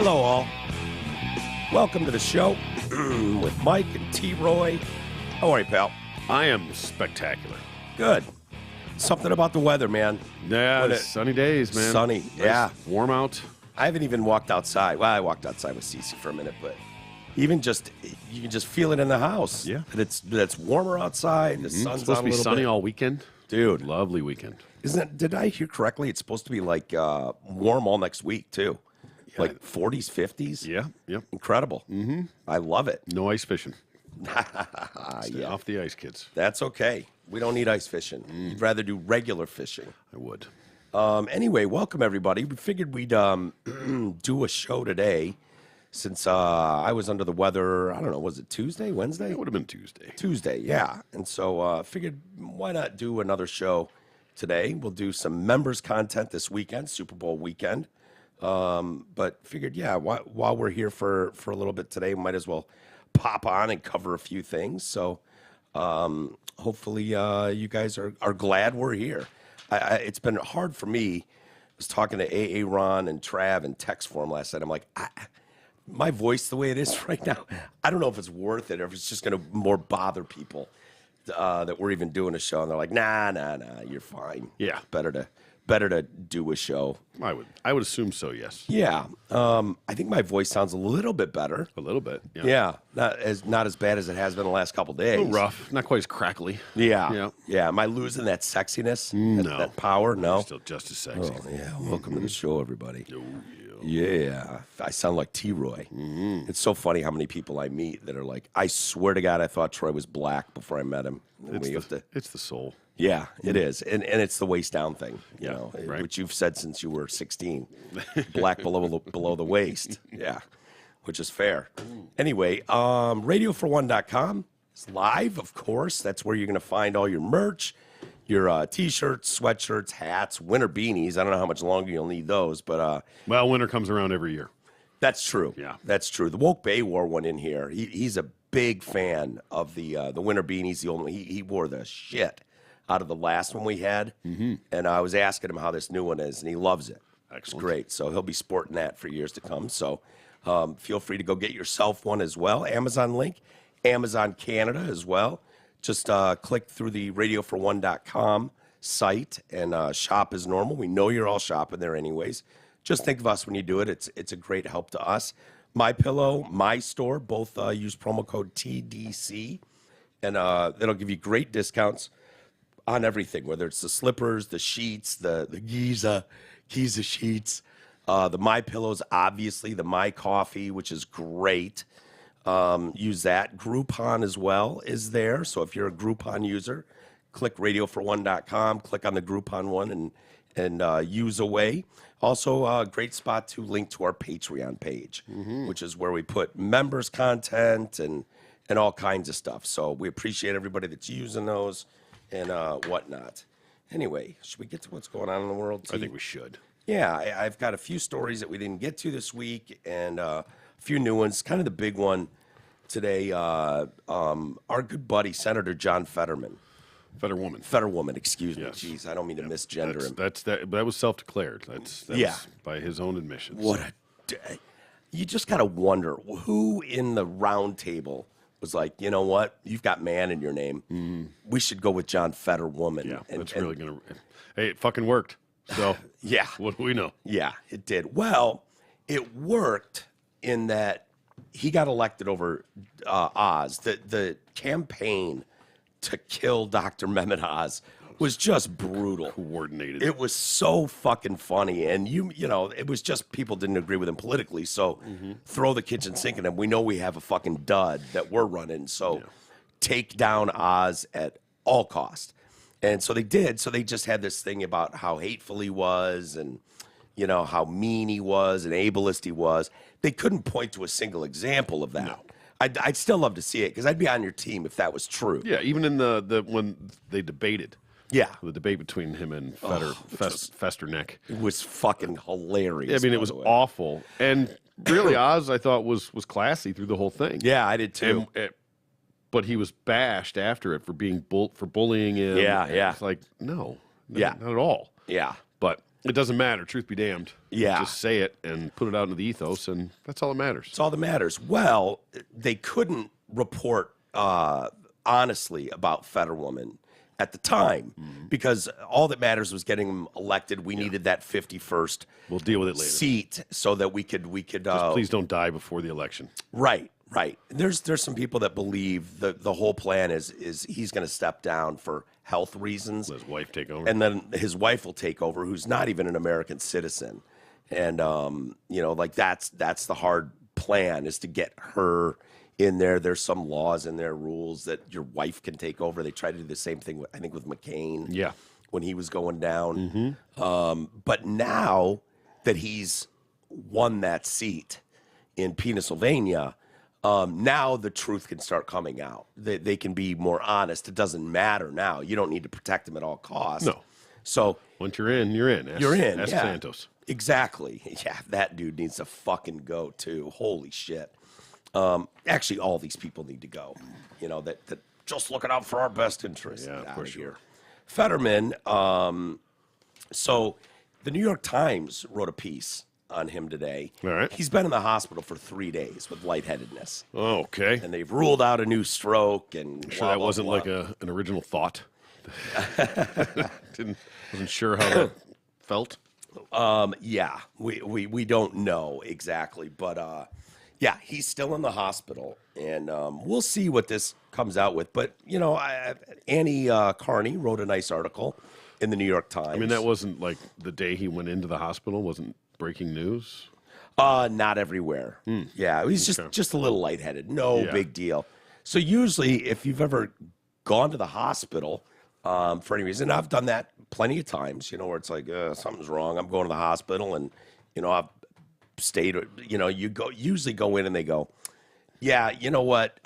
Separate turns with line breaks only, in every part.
Hello, all. Welcome to the show with Mike and T-Roy. How are you, pal?
I am spectacular.
Good. Something about the weather, man.
Yeah, it's sunny days, man.
Sunny,
Nice,
yeah.
Warm out.
I haven't even walked outside. Well, I walked outside with Cece for a minute, but even just, you can just feel it in the house.
Yeah.
That it's warmer outside. The sun's
It's supposed
out
to be
a little
sunny
bit.
all weekend.
Dude.
Lovely weekend.
Did I hear correctly? It's supposed to be like warm all next week, too. Like 40s, 50s.
Yeah, yep.
Incredible. Mm-hmm. I love it.
No ice fishing. Stay
Yeah.
off the ice, kids.
That's okay. We don't need ice fishing. You'd rather do regular fishing.
I would.
Anyway, welcome everybody. We figured we'd do a show today since I was under the weather. I don't know, was it Tuesday, Wednesday?
It would have been Tuesday.
Tuesday, yeah. And so figured why not do another show today? We'll do some members content this weekend, Super Bowl weekend. But figured, yeah, while we're here for a little bit today, we might as well pop on and cover a few things. So hopefully you guys are glad we're here. It's been hard for me. I was talking to AA Ron and Trav in text form last night. I'm like, my voice the way it is right now, I don't know if it's worth it or if it's just going to more bother people that we're even doing a show. And they're like, nah, you're fine.
Yeah.
Better to do a show.
I would assume so, yes.
Yeah. I think my voice sounds a little bit better.
A little bit.
Yeah. Not as bad as it has been the last couple days.
A little rough. Not quite as crackly.
Yeah. Am I losing that sexiness?
No.
That power? No.
Still just as sexy.
Oh, yeah. Welcome to the show, everybody.
Oh,
Yeah. I sound like T-Roy. It's so funny how many people I meet that are like, I swear to God, I thought Troy was black before I met him.
It's the soul.
Yeah, it is. And it's the waist down thing, you know,
right.
which you've said since you were 16. Black below the waist. Yeah, which is fair. Anyway, radiofor1.com is live, of course. That's where you're going to find all your merch, your T-shirts, sweatshirts, hats, winter beanies. I don't know how much longer you'll need those, but...
Well, winter comes around every year.
That's true.
Yeah.
That's true. The Woke Bay wore one in here. He's a big fan of the winter beanies. The old one. He wore the shit out of the last one we had, and I was asking him how this new one is, and he loves it.
Excellent.
It's great. So he'll be sporting that for years to come. So feel free to go get yourself one as well. Amazon link, Amazon Canada as well. Just click through the radiofor1.com site and shop as normal. We know you're all shopping there anyways. Just think of us when you do it. It's a great help to us. My Pillow, My Store, both use promo code TDC, and that'll give you great discounts on everything, whether it's the slippers, the sheets, the Giza sheets, the My Pillows, obviously, the My Coffee, which is great. Use that. Groupon as well is there. So if you're a Groupon user, click radiofor1.com, click on the Groupon one and use away. Also, a great spot to link to our Patreon page, which is where we put members content and all kinds of stuff. So we appreciate everybody that's using those and whatnot. Anyway, should we get to what's going on in the world, T?
I think we should.
Yeah, I've got a few stories that we didn't get to this week and a few new ones. Kind of the big one today, our good buddy, Senator John Fetterman. Fetterwoman, excuse me.
Yes.
Jeez, I don't mean to misgender him.
That was self-declared. That was by his own admission.
What a day. You just got to wonder who in the round table was like, you know what? You've got man in your name. We should go with John Fetterwoman.
Yeah, that's really going to... Hey, it fucking worked. So,
yeah.
What do we know?
Yeah, it did. Well, it worked in that he got elected over Oz. The campaign to kill Dr. Mehmet Oz was just brutal.
Coordinated.
It was so fucking funny. And, you know, it was just people didn't agree with him politically. So throw the kitchen sink at him. We know we have a fucking dud that we're running. So take down Oz at all cost. And so they did. So they just had this thing about how hateful he was and, you know, how mean he was and ableist he was. They couldn't point to a single example of that.
No.
I'd still love to see it because I'd be on your team if that was true.
Yeah, even in the when they debated.
Yeah.
The debate between him and Festerneck.
It was fucking hilarious.
I mean, it was awful. And really, Oz, I thought, was classy through the whole thing.
Yeah, I did too.
But he was bashed after it for being bullying him.
Yeah.
It's like, not at all.
Yeah.
But It doesn't matter. Truth be damned.
Yeah.
Just say it and put it out into the ethos, and that's all that matters.
It's all that matters. Well, they couldn't report honestly about Fetterwoman at the time because all that matters was getting him elected. We needed that 51st
We'll deal with it later.
seat so that we could
Just please don't die before the election.
Right. There's some people that believe the whole plan is he's going to step down for health reasons.
Let his wife take over.
And then his wife will take over, who's not even an American citizen. And like that's the hard plan, is to get her in there. There's some laws in there, rules that your wife can take over. They try to do the same thing, I think, with McCain.
Yeah.
When he was going down. But now that he's won that seat in Pennsylvania, now the truth can start coming out. They can be more honest. It doesn't matter now. You don't need to protect him at all costs.
No.
So
Once you're in, you're in.
you're in.
Ask
Yeah.
Santos.
Exactly. Yeah, that dude needs to fucking go too. Holy shit. Actually, all these people need to go. That just looking out for our best interest.
Yeah,
Get
for
outta
sure.
here. Fetterman. So the New York Times wrote a piece on him today.
All right.
He's been in the hospital for 3 days with lightheadedness,
Oh, okay.
and they've ruled out a new stroke. And
Sure, that wasn't like an original thought. Wasn't sure how that felt.
Yeah, we don't know exactly, but yeah, he's still in the hospital, and we'll see what this comes out with. But Annie Carney wrote a nice article in the New York Times.
I mean, that wasn't like the day he went into the hospital. Wasn't breaking news.
Not everywhere. Yeah, he's just a little lightheaded. No big deal. So usually, if you've ever gone to the hospital for any reason, I've done that plenty of times. Where it's like something's wrong. I'm going to the hospital, and I've stayed. You usually go in and they go, yeah, you know what?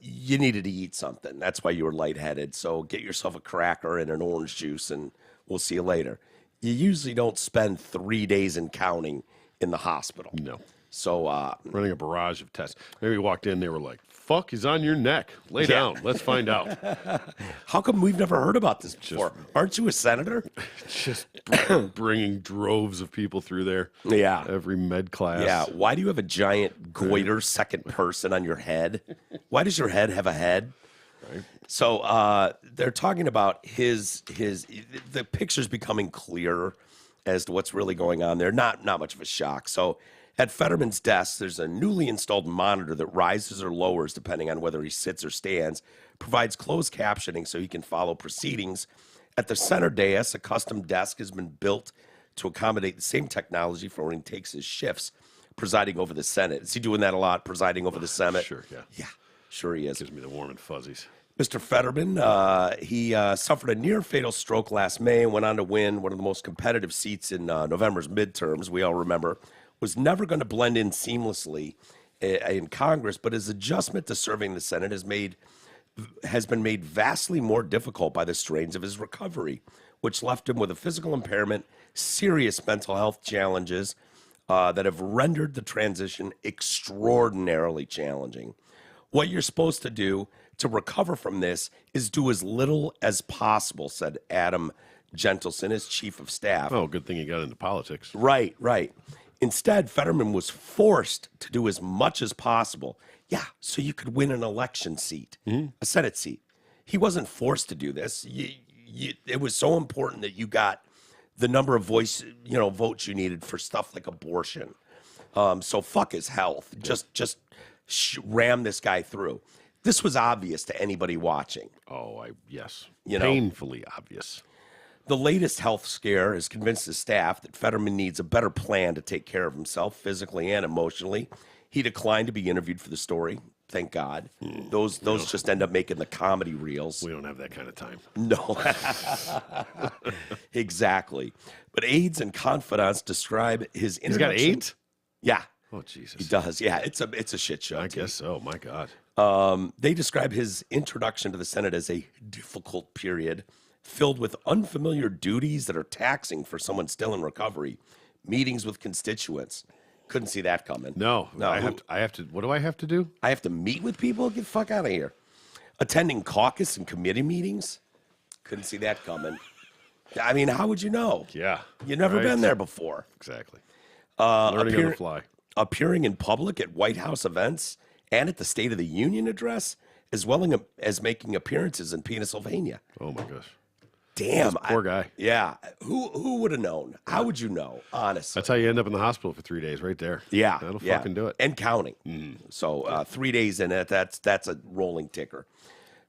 You needed to eat something. That's why you were lightheaded. So get yourself a cracker and an orange juice, and we'll see you later. You usually don't spend 3 days and counting in the hospital.
No.
So
Running a barrage of tests. Maybe he walked in, they were like, fuck, he's on your neck. Lay down. Let's find out.
how come we've never heard about this before? Aren't you a senator?
Just bringing droves of people through there.
Yeah.
Every med class.
Yeah. Why do you have a giant goiter second person on your head? Why does your head have a head?
Right.
So they're talking about the picture's becoming clearer as to what's really going on there. Not much of a shock. So at Fetterman's desk, there's a newly installed monitor that rises or lowers depending on whether he sits or stands, provides closed captioning so he can follow proceedings. At the center dais, a custom desk has been built to accommodate the same technology for when he takes his shifts, presiding over the Senate. Is he doing that a lot, presiding over the Senate?
Sure, yeah.
Yeah, sure he is.
Gives me the warm and fuzzies.
Mr. Fetterman, he suffered a near-fatal stroke last May and went on to win one of the most competitive seats in November's midterms, we all remember. Was never going to blend in seamlessly in Congress, but his adjustment to serving the Senate has been made vastly more difficult by the strains of his recovery, which left him with a physical impairment, serious mental health challenges that have rendered the transition extraordinarily challenging. What you're supposed to do to recover from this is do as little as possible, said Adam Gentleson, his chief of staff.
Oh, good thing he got into politics.
Right. Instead, Fetterman was forced to do as much as possible. Yeah, so you could win an election seat, a Senate seat. He wasn't forced to do this. It was so important that you got the number of votes you needed for stuff like abortion. So fuck his health. Just ram this guy through. This was obvious to anybody watching.
Oh, yes.
You know.
Painfully obvious.
The latest health scare has convinced his staff that Fetterman needs a better plan to take care of himself physically and emotionally. He declined to be interviewed for the story. Thank God. Those just end up making the comedy reels.
We don't have that kind of time.
No. Exactly. But aides and confidants describe his
He's got
introduction.
8?
Yeah.
Oh, Jesus.
He does. Yeah, it's a shit show.
I
too.
guess so. My God.
They describe his introduction to the Senate as a difficult period filled with unfamiliar duties that are taxing for someone still in recovery. Meetings with constituents. Couldn't see that coming.
No. I have to. What do I have to do?
I have to meet with people? Get the fuck out of here. Attending caucus and committee meetings? Couldn't see that coming. I mean, how would you know?
Yeah.
You've never been there before.
Exactly. Learning on the fly.
Appearing in public at White House events and at the State of the Union address, as well as making appearances in Pennsylvania.
Oh, my gosh.
Damn.
Poor guy.
Yeah. Who would have known? How would you know, honestly?
That's how you end up in the hospital for 3 days right there.
Yeah.
That'll fucking do it.
And counting. So 3 days in it, that's a rolling ticker.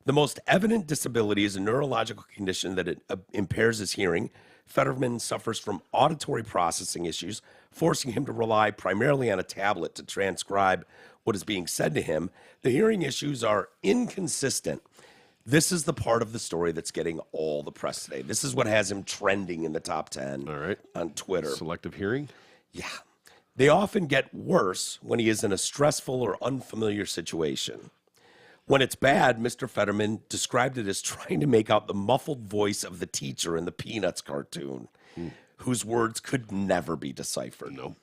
The most evident disability is a neurological condition that it impairs his hearing. Fetterman suffers from auditory processing issues, forcing him to rely primarily on a tablet to transcribe what is being said to him. The hearing issues are inconsistent. This is the part of the story that's getting all the press today. This is what has him trending in the top 10 on Twitter.
Selective hearing?
Yeah. They often get worse when he is in a stressful or unfamiliar situation. When it's bad, Mr. Fetterman described it as trying to make out the muffled voice of the teacher in the Peanuts cartoon, whose words could never be deciphered.
No.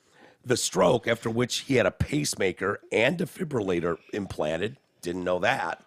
The stroke, after which he had a pacemaker and defibrillator implanted, didn't know that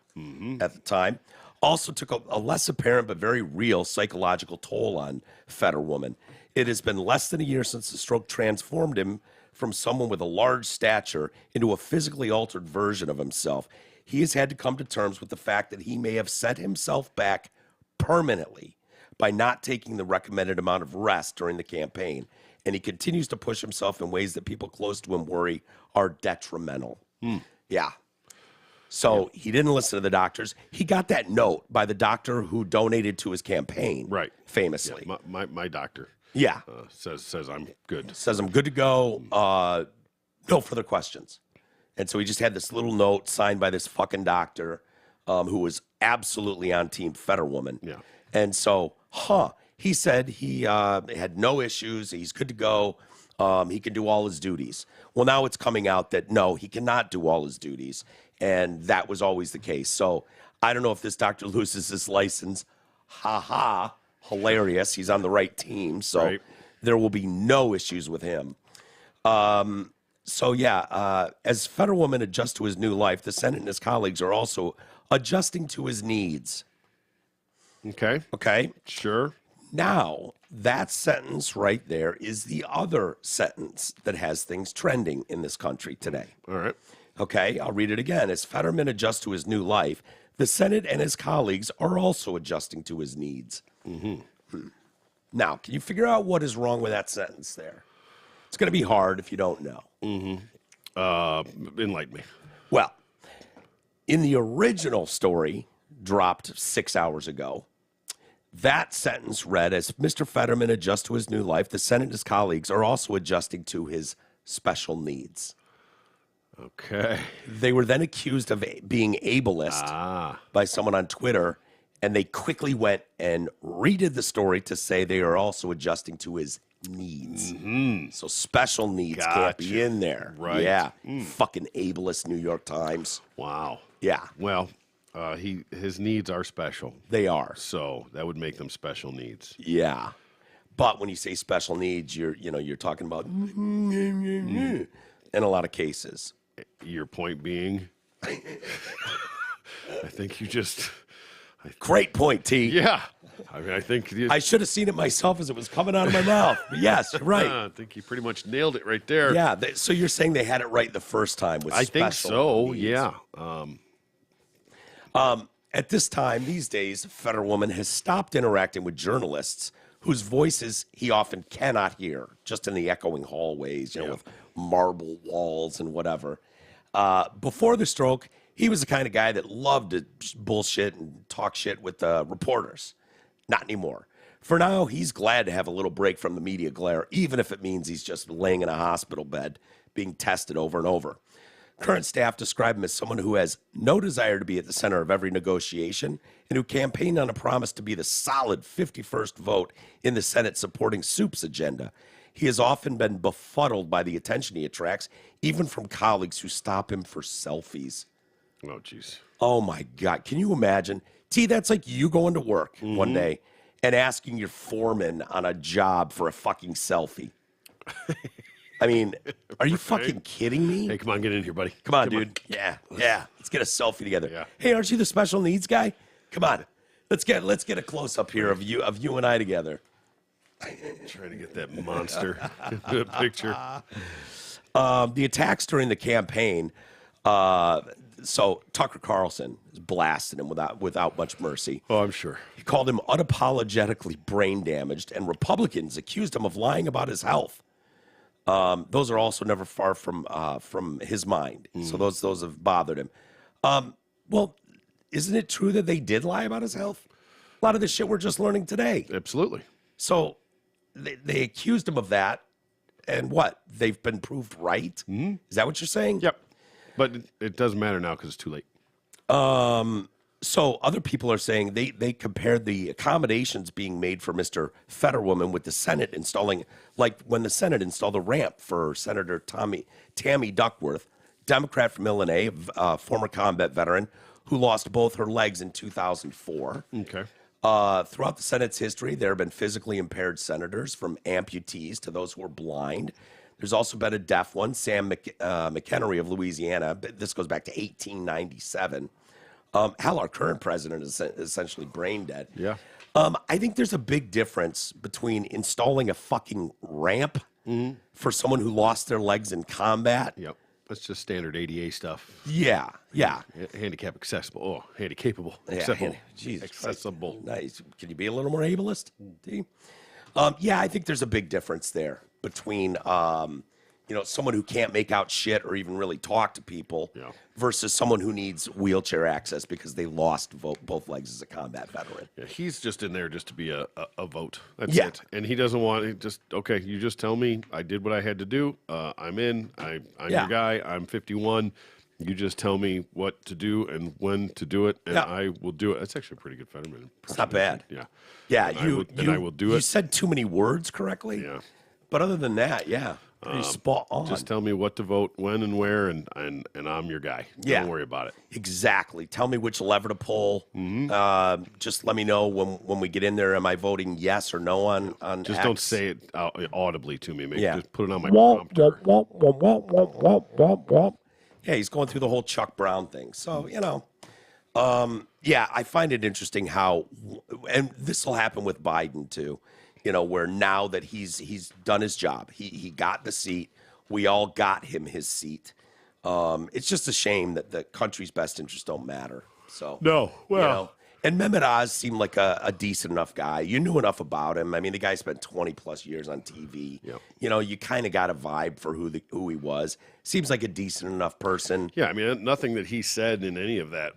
at the time, also took a less apparent but very real psychological toll on Fetterwoman. It has been less than a year since the stroke transformed him from someone with a large stature into a physically altered version of himself. He has had to come to terms with the fact that he may have set himself back permanently by not taking the recommended amount of rest during the campaign. And he continues to push himself in ways that people close to him worry are detrimental. Yeah. So he didn't listen to the doctors. He got that note by the doctor who donated to his campaign.
Right.
Famously.
Yeah, my doctor.
Yeah.
Says I'm good.
Says I'm good to go. No further questions. And so he just had this little note signed by this fucking doctor who was absolutely on Team Fetterwoman.
Yeah.
And so, he said he had no issues. He's good to go. He can do all his duties. Well, now it's coming out that, no, he cannot do all his duties. And that was always the case. So I don't know if this doctor loses his license. Hilarious. He's on the right team. So there will be no issues with him. So, as Fetterwoman adjusts to his new life, the Senate and his colleagues are also adjusting to his needs.
Okay. Sure.
Now, that sentence right there is the other sentence that has things trending in this country today.
All right.
Okay, I'll read it again. As Fetterman adjusts to his new life, the Senate and his colleagues are also adjusting to his needs. Now, can you figure out what is wrong with that sentence there? It's going to be hard if you don't know.
Enlighten me.
Well, in the original story, dropped 6 hours ago, that sentence read, as Mr. Fetterman adjusts to his new life, the Senate and his colleagues are also adjusting to his special needs.
Okay.
They were then accused of being ableist by someone on Twitter, and they quickly went and redid the story to say they are also adjusting to his needs. So special needs can't be in there.
Right.
Yeah. Fucking ableist New York Times.
Wow.
Yeah.
Well, his needs are special.
They are.
So that would make them special needs.
Yeah. But when you say special needs, you're talking about in a lot of cases.
Your point being, I think you just...
Great point, T.
Yeah. I mean, I think...
I should have seen it myself as it was coming out of my mouth. But yes, you're right.
I think you pretty much nailed it right there.
Yeah. So you're saying they had it right the first time with
I think so,
needs.
yeah.
At this time, these days, Fetterwoman has stopped interacting with journalists whose voices he often cannot hear, just in the echoing hallways, with marble walls and whatever. Before the stroke, he was the kind of guy that loved to bullshit and talk shit with reporters. Not anymore. For now, he's glad to have a little break from the media glare, even if it means he's just laying in a hospital bed being tested over and over. Current staff describe him as someone who has no desire to be at the center of every negotiation and who campaigned on a promise to be the solid 51st vote in the Senate supporting Soup's agenda. He has often been befuddled by the attention he attracts, even from colleagues who stop him for selfies.
Oh, jeez.
Oh, my God. Can you imagine? T, that's like you going to work one day and asking your foreman on a job for a fucking selfie. I mean, are you fucking kidding me?
Hey, come on, get in here, buddy.
Come on, dude. Yeah. Let's get a selfie together.
Yeah.
Hey, aren't you the special needs guy? Come on. Let's get a close up here of you and I together.
Trying to get that monster into a picture.
The attacks during the campaign. So Tucker Carlson is blasting him without much mercy.
Oh, I'm sure.
He called him unapologetically brain damaged, and Republicans accused him of lying about his health. Those are also never far from his mind. So those have bothered him. Well, isn't it true that they did lie about his health? A lot of the shit we're just learning today.
Absolutely.
So they accused him of that, and what? They've been proved right? Mm-hmm. Is that what you're saying?
Yep. But it doesn't matter now because it's too late.
So other people are saying they compared the accommodations being made for Mr. Fetterwoman with the Senate installing, like when the Senate installed a ramp for Senator Tammy Duckworth, Democrat from Illinois, a former combat veteran who lost both her legs in 2004.
Okay.
Throughout the Senate's history, there have been physically impaired senators, from amputees to those who are blind. There's also been a deaf one, Sam McHenry of Louisiana. This goes back to 1897. Hell, our current president is essentially brain dead.
Yeah.
I think there's a big difference between installing a fucking ramp for someone who lost their legs in combat.
Yep. That's just standard ADA stuff.
Yeah.
Handicap accessible. Oh, handicapable.
Yeah,
Accessible.
Jesus
accessible.
Christ. Nice. Can you be a little more ableist? Yeah, I think there's a big difference there between someone who can't make out shit or even really talk to people versus someone who needs wheelchair access because they lost both legs as a combat veteran.
Yeah, he's just in there just to be a vote. That's
Yeah.
it. And he doesn't want it. Just, okay, you just tell me I did what I had to do. I'm in. I'm your guy. I'm 51. You just tell me what to do and when to do it, and I will do it. That's actually a pretty good Fetterman.
It's not bad.
Yeah.
Yeah,
and I will do it.
You said too many words correctly.
Yeah.
But other than that, pretty spot on.
Just tell me what to vote, when and where, and I'm your guy. Don't worry about it.
Exactly. Tell me which lever to pull. Just let me know when we get in there. Am I voting yes or no on
Just
X?
don't say it audibly to me.
Yeah.
Just put it on my prompter.
Yeah, he's going through the whole Chuck Brown thing. So, I find it interesting how, and this will happen with Biden too, where now that he's done his job, he got the seat, we all got him his seat. It's just a shame that the country's best interests don't matter. So
No, well.
And Mehmet Oz seemed like a decent enough guy. You knew enough about him. I mean, the guy spent 20 plus years on TV.
Yep.
You kind of got a vibe for who he was. Seems like a decent enough person.
Yeah, I mean, nothing that he said in any of that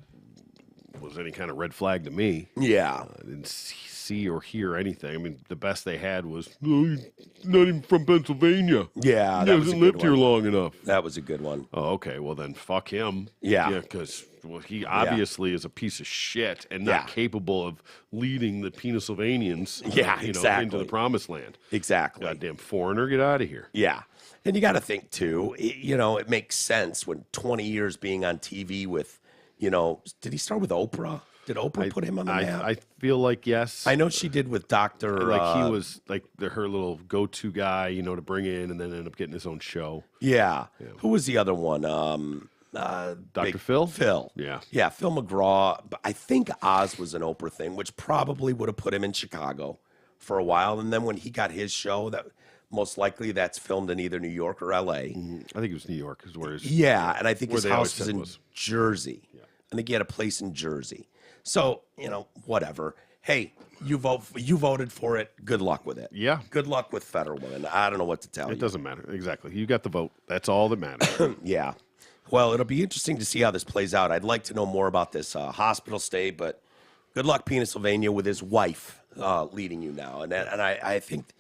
was any kind of red flag to me.
Yeah.
I didn't see or hear anything. I mean, the best they had was, he's not even from Pennsylvania.
Yeah,
he hasn't lived here long enough.
That was a good one.
Oh, okay. Well, then fuck him.
Yeah.
Because he obviously is a piece of shit and not capable of leading the Pennsylvanians
exactly.
into the promised land.
Exactly.
Goddamn foreigner, get out of here.
Yeah. And you got to think, too, it makes sense when 20 years being on TV with, did he start with Oprah? Did Oprah put him on the map?
I feel like yes.
I know she did with Dr.
Like he was like her little go-to guy, to bring in and then end up getting his own show.
Yeah. Who was the other one?
Dr. Phil?
Phil.
Yeah.
Yeah, Phil McGraw. But I think Oz was an Oprah thing, which probably would have put him in Chicago for a while. And then when he got his show, that most likely that's filmed in either New York or L.A.
Mm-hmm. I think it was New York is where his
and I think his
they
house
always
was
said
in Jersey. Yeah. I think he had a place in Jersey. So, whatever. Hey, you voted for it. Good luck with it.
Yeah.
Good luck with Fetterwoman. I don't know what to tell you.
It doesn't matter. Exactly. You got the vote. That's all that matters.
Yeah. Well, it'll be interesting to see how this plays out. I'd like to know more about this hospital stay, but good luck, Pennsylvania, with his wife leading you now. And I think,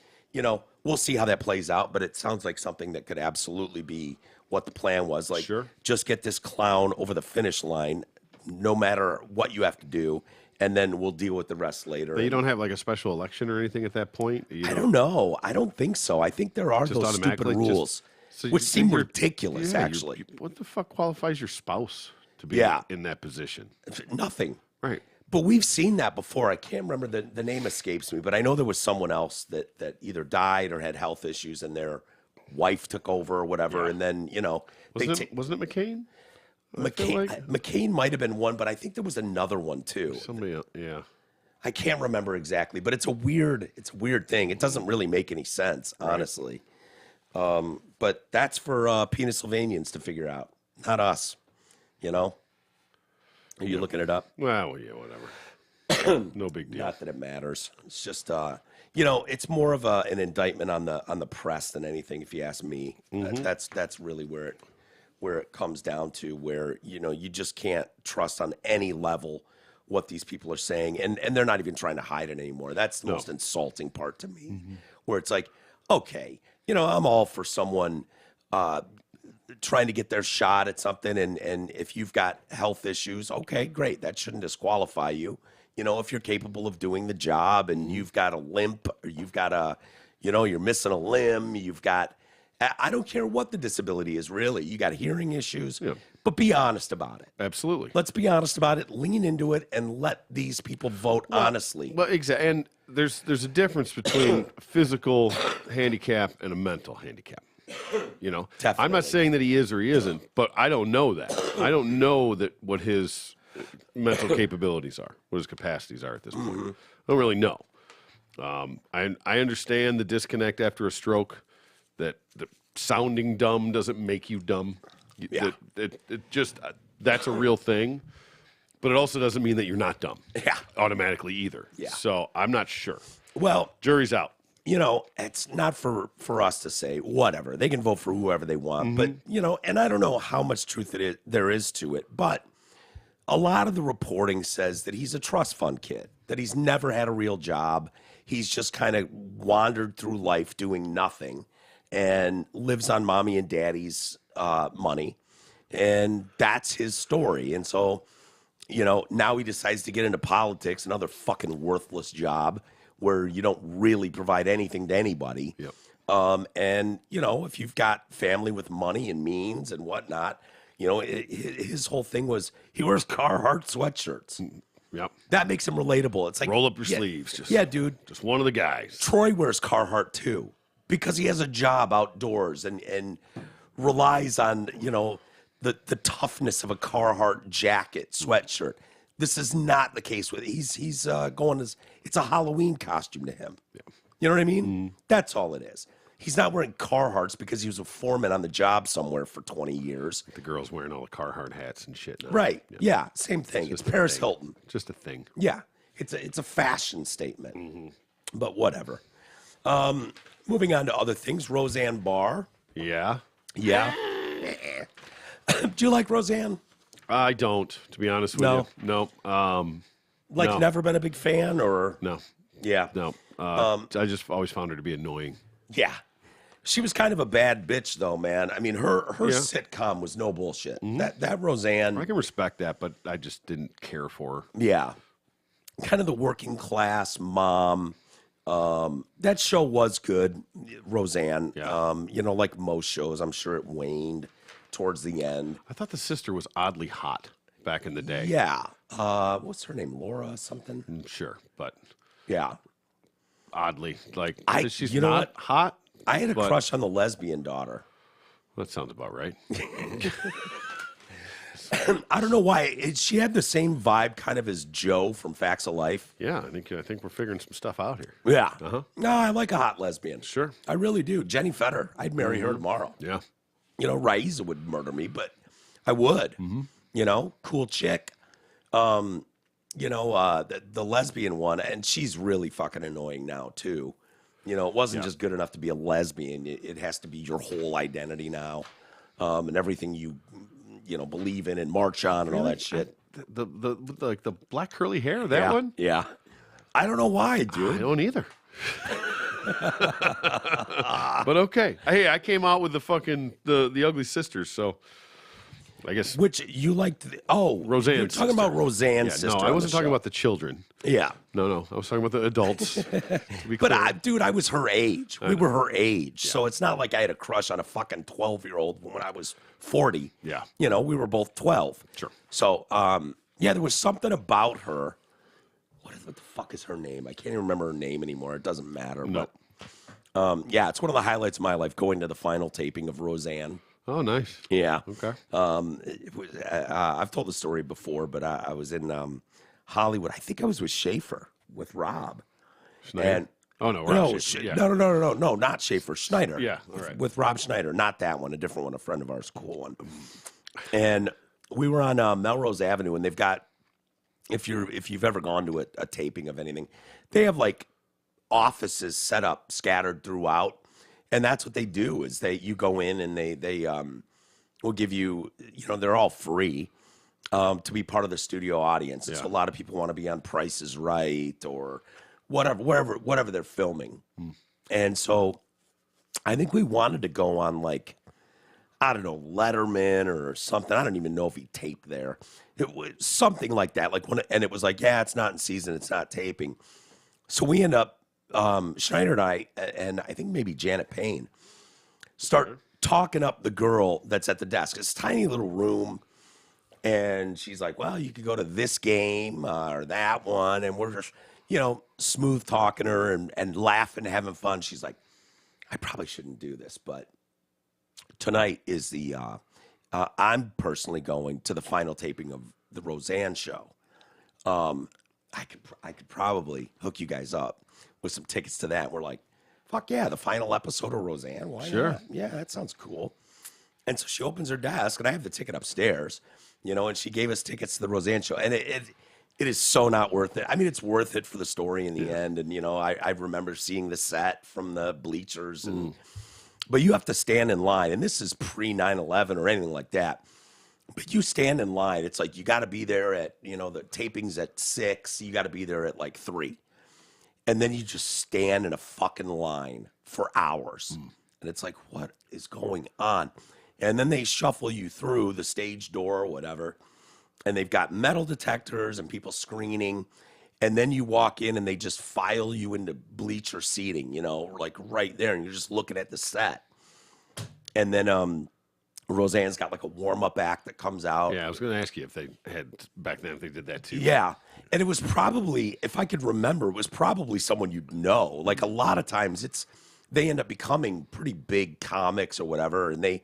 we'll see how that plays out, but it sounds like something that could absolutely be what the plan was. Like, just get this clown over the finish line, no matter what you have to do, and then we'll deal with the rest later.
But you don't have like a special election or anything at that point?
I don't know. I don't think so. I think there are those stupid rules, which seem ridiculous, actually.
What the fuck qualifies your spouse to be in that position?
Nothing.
Right.
But we've seen that before. I can't remember, the name escapes me, but I know there was someone else that either died or had health issues and their wife took over or whatever, and then,
Wasn't it McCain?
McCain might have been one, but I think there was another one too.
Somebody else, yeah.
I can't remember exactly, but it's a weird thing. It doesn't really make any sense, honestly. But that's for Pennsylvanians to figure out, not us. You know? Are you looking it up?
Well, yeah, whatever. No big deal.
Not that it matters. It's just it's more of an indictment on the press than anything, if you ask me. That's really where it comes down to, where you just can't trust on any level what these people are saying, and they're not even trying to hide it anymore. That's the most insulting part to me, where it's like, okay, I'm all for someone trying to get their shot at something, and if you've got health issues, okay, great, that shouldn't disqualify you. If you're capable of doing the job and you've got a limp, or you've got you're missing a limb, I don't care what the disability is, really. You got hearing issues, but be honest about it.
Absolutely.
Let's be honest about it, lean into it, and let these people vote honestly.
Well, exactly. And there's a difference between a physical handicap and a mental handicap.
Definitely.
I'm not saying that he is or he isn't, but I don't know that. I don't know what his mental capabilities are, what his capacities are at this point. I don't really know. I understand the disconnect after a stroke, that sounding dumb doesn't make you dumb.
Yeah.
It just, that's a real thing, but it also doesn't mean that you're not dumb automatically either.
Yeah.
So I'm not sure.
Well,
jury's out.
It's not for us to say, whatever. They can vote for whoever they want. But, and I don't know how much truth there is to it, but a lot of the reporting says that he's a trust fund kid, that he's never had a real job. He's just kind of wandered through life doing nothing and lives on mommy and daddy's money. And that's his story. And so, now he decides to get into politics, another fucking worthless job where you don't really provide anything to anybody.
Yep.
And, if you've got family with money and means and whatnot, his whole thing was he wears Carhartt sweatshirts.
Yep.
That makes him relatable. It's like,
roll up your sleeves.
Dude.
Just one of the guys.
Troy wears Carhartt too, because he has a job outdoors and relies on, the toughness of a Carhartt jacket, sweatshirt. This is not the case with he's going as it's a Halloween costume to him. Yeah. You know what I mean? That's all it is. He's not wearing Carhartts because he was a foreman on the job somewhere for 20 years.
The girl's wearing all the Carhartt hats and shit now.
Right. Yeah, same thing. It's Paris Hilton.
Just a thing.
Yeah. It's a fashion statement. But whatever. Moving on to other things, Roseanne Barr.
Yeah.
Yeah. Do you like Roseanne?
I don't, to be honest with you. No. No.
Never been a big fan, or?
No.
Yeah.
No. I just always found her to be annoying.
Yeah. She was kind of a bad bitch, though, man. I mean, her sitcom was no bullshit. That Roseanne.
I can respect that, but I just didn't care for her.
Yeah. Kind of the working class mom. That show was good, Roseanne.
Yeah.
Like most shows, I'm sure it waned towards the end.
I thought the sister was oddly hot back in the day.
Yeah. What's her name? Laura something?
Sure, but
yeah.
Oddly. Like, she's
you know
not
what?
hot.
I had a crush on the lesbian daughter.
That sounds about right.
I don't know why. She had the same vibe kind of as Joe from Facts of Life.
Yeah, I think we're figuring some stuff out here.
Yeah. No, I like a hot lesbian.
Sure.
I really do. Jenny Fetter. I'd marry her tomorrow.
Yeah.
Raisa would murder me, but I would. Cool chick. The lesbian one, and she's really fucking annoying now, too. It wasn't just good enough to be a lesbian. It has to be your whole identity now, and everything you believe in and march on and all that shit.
The black curly hair, that one?
Yeah. I don't know why, dude.
I don't either. But okay. Hey, I came out with the Ugly Sisters, so I guess.
Which you liked?
Roseanne.
You're talking about Roseanne's sister.
No, I wasn't talking about the children.
Yeah.
No. I was talking about the adults.
But I was her age. We were her age. Yeah. So it's not like I had a crush on a fucking 12-year-old when I was 40.
Yeah.
We were both 12.
Sure.
So, there was something about her. What the fuck is her name? I can't even remember her name anymore. It doesn't matter.
No.
But, it's one of the highlights of my life, going to the final taping of Roseanne.
Oh, nice.
Yeah.
Okay.
I've told the story before, but I was in Hollywood. I think I was with Schaefer. with Rob.
Schneider?
And
oh no, Rob Schaefer, yeah.
no, not Schaefer, Schneider.
Yeah, all right.
With Rob Schneider, not that one, a different one, a friend of ours, cool one. And we were on Melrose Avenue, and they've got, if you've ever gone to a taping of anything, they have like offices set up scattered throughout, and that's what they do is you go in and they will give you, they're all free to be part of the studio audience. And so a lot of people want to be on Price is Right or whatever they're filming. And so I think we wanted to go on like, I don't know, Letterman or something. I don't even know if he taped there. It was something like that. And it was like, yeah, it's not in season, it's not taping. So we end up, Schneider and I think maybe Janet Payne, start talking up the girl that's at the desk. It's a tiny little room. And she's like, well, you could go to this game or that one. And we're just, smooth talking her and laughing, having fun. She's like, I probably shouldn't do this, but tonight is I'm personally going to the final taping of the Roseanne show. I could probably hook you guys up with some tickets to that. We're like, fuck yeah, the final episode of Roseanne. Why not? Yeah, that sounds cool. And so she opens her desk, and I have the ticket upstairs, and she gave us tickets to the Roseanne show. And it is so not worth it. I mean, it's worth it for the story in the end. And, I remember seeing the set from the bleachers. But you have to stand in line. And this is pre 9/11 or anything like that. But you stand in line. It's like you got to be there at, the taping's at 6. You got to be there at like 3. And then you just stand in a fucking line for hours. And it's like, what is going on? And then they shuffle you through the stage door or whatever. And they've got metal detectors and people screening. And then you walk in and they just file you into bleacher seating, like right there. And you're just looking at the set. And then Roseanne's got like a warm-up act that comes out.
Yeah, I was going to ask you if they had, back then, if they did that too.
Yeah. And it was probably, if I could remember, it was probably someone you'd know. Like a lot of times they end up becoming pretty big comics or whatever. And they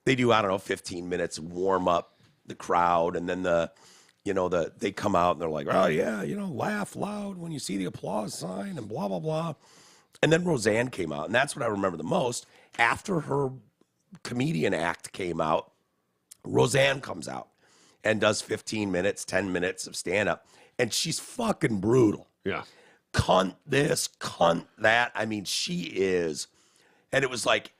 do, I don't know, 15 minutes warm up the crowd. And then they come out and they're like, oh yeah, laugh loud when you see the applause sign and blah, blah, blah. And then Roseanne came out. And that's what I remember the most. After her comedian act came out, Roseanne comes out and does 15 minutes, 10 minutes of stand-up. And she's fucking brutal.
Yeah.
Cunt this, cunt that. I mean, she is. And it was like,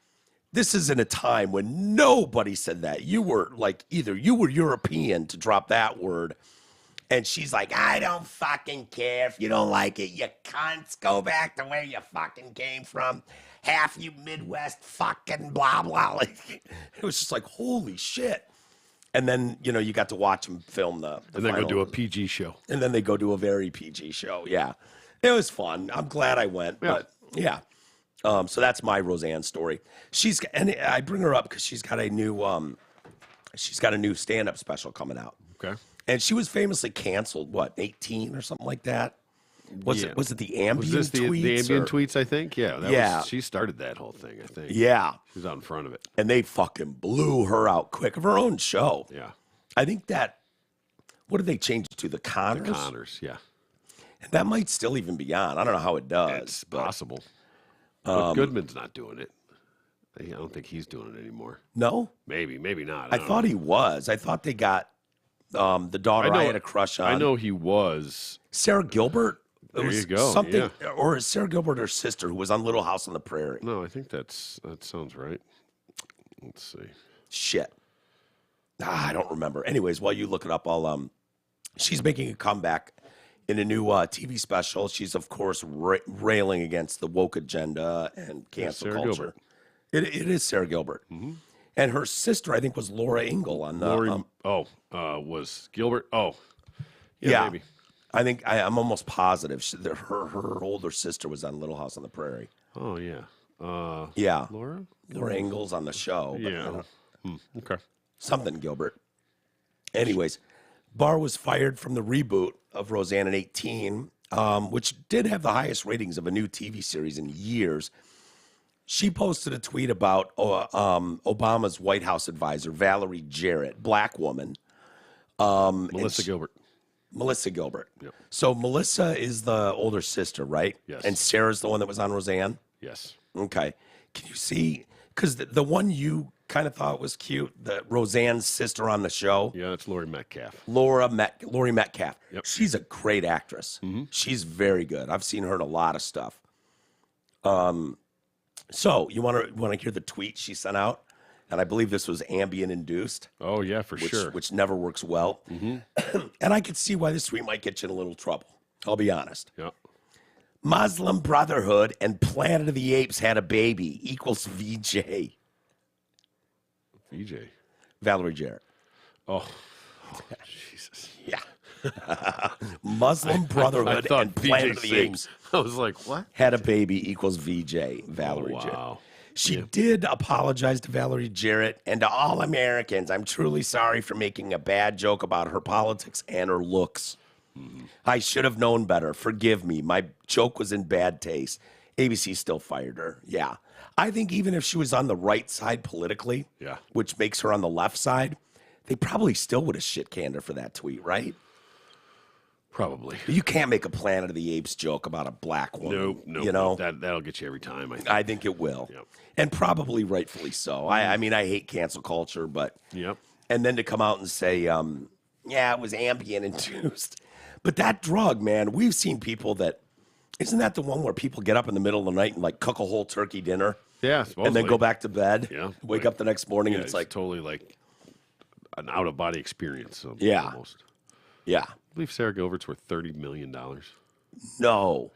this is in a time when nobody said that. You were like, either you were European to drop that word. And she's like, I don't fucking care if you don't like it. You cunts, go back to where you fucking came from. Half you Midwest fucking blah, blah. Like, it was just like, holy shit. And then, you got to watch them film the
and then go do a PG show.
And then they go do a very PG show. Yeah. It was fun. I'm glad I went. Yeah. But yeah. So that's my Roseanne story. And I bring her up because she's got a new stand-up special coming out.
Okay.
And she was famously canceled, 18 or something like that? Was it the ambient
was this
tweets?
The ambient tweets, I think? Yeah. She started that whole thing, I think.
Yeah.
She was out in front of it.
And they fucking blew her out quick of her own show.
Yeah.
I think what did they change it to? The Connors?
The Connors, yeah.
And that might still even be on. I don't know how it does.
It's possible. But Goodman's not doing it. I don't think he's doing it anymore.
No?
Maybe not.
I thought he was. I thought they got the daughter I had a crush on.
I know he was.
Sarah Gilbert?
There you go.
Something, or is Sarah Gilbert her sister who was on Little House on the Prairie?
No, I think that sounds right. Let's see.
Shit. I don't remember. Anyways, while you look it up, she's making a comeback in a new TV special. She's, of course, railing against the woke agenda and cancel culture. It is Sarah Gilbert. Mm-hmm. And her sister, I think, was Laura Ingle on the...
was Gilbert? Oh,
yeah.
Maybe.
I think I'm almost positive her older sister was on Little House on the Prairie.
Oh, yeah.
Yeah.
Laura
Ingle's on the show.
Yeah. Okay.
Something Gilbert. Anyways, Barr was fired from the reboot of Roseanne in 18, which did have the highest ratings of a new TV series in years. She posted a tweet about Obama's White House advisor, Valerie Jarrett, black woman.
Melissa Gilbert.
Melissa Gilbert.
Yep.
So Melissa is the older sister, right?
Yes.
And Sarah's the one that was on Roseanne?
Yes.
Okay. Can you see? Because the one you kind of thought was cute, the Roseanne's sister on the show.
Yeah, it's Lori Metcalf.
Lori Metcalf.
Yep.
She's a great actress. She's very good. I've seen her in a lot of stuff. So you want to hear the tweet she sent out? And I believe this was Ambien induced.
Oh, yeah, for sure.
Which never works well. And I could see why this tweet might get you in a little trouble. I'll be honest.
Yeah.
Muslim Brotherhood and Planet of the Apes had a baby equals VJ.
VJ.
Valerie Jarrett.
Oh, Jesus.
Yeah. Muslim Brotherhood and Planet of the Apes
I was like, what?
had a baby equals VJ. Valerie Jarrett.
Wow.
She did apologize to Valerie Jarrett and to all Americans. I'm truly sorry for making a bad joke about her politics and her looks. I should have known better. Forgive me. My joke was in bad taste. ABC still fired her. Yeah. I think even if she was on the right side politically, which makes her on the left side, they probably still would have shit canned her for that tweet, right?
Probably.
You can't make a Planet of the Apes joke about a black woman.
No.
You know?
That'll get you every time,
I think it will.
Yep.
And probably rightfully so. I mean, I hate cancel culture, but...
Yep.
And then to come out and say, yeah, it was Ambien induced. But that drug, man, we've seen people that... Isn't that the one where people get up in the middle of the night and, like, cook a whole turkey dinner?
Yeah, supposedly.
And then go back to bed?
Yeah.
Wake up the next morning and it's like...
totally like an out-of-body experience.
Yeah.
Almost.
Yeah.
I believe Sarah Gilbert's worth $30 million.
No.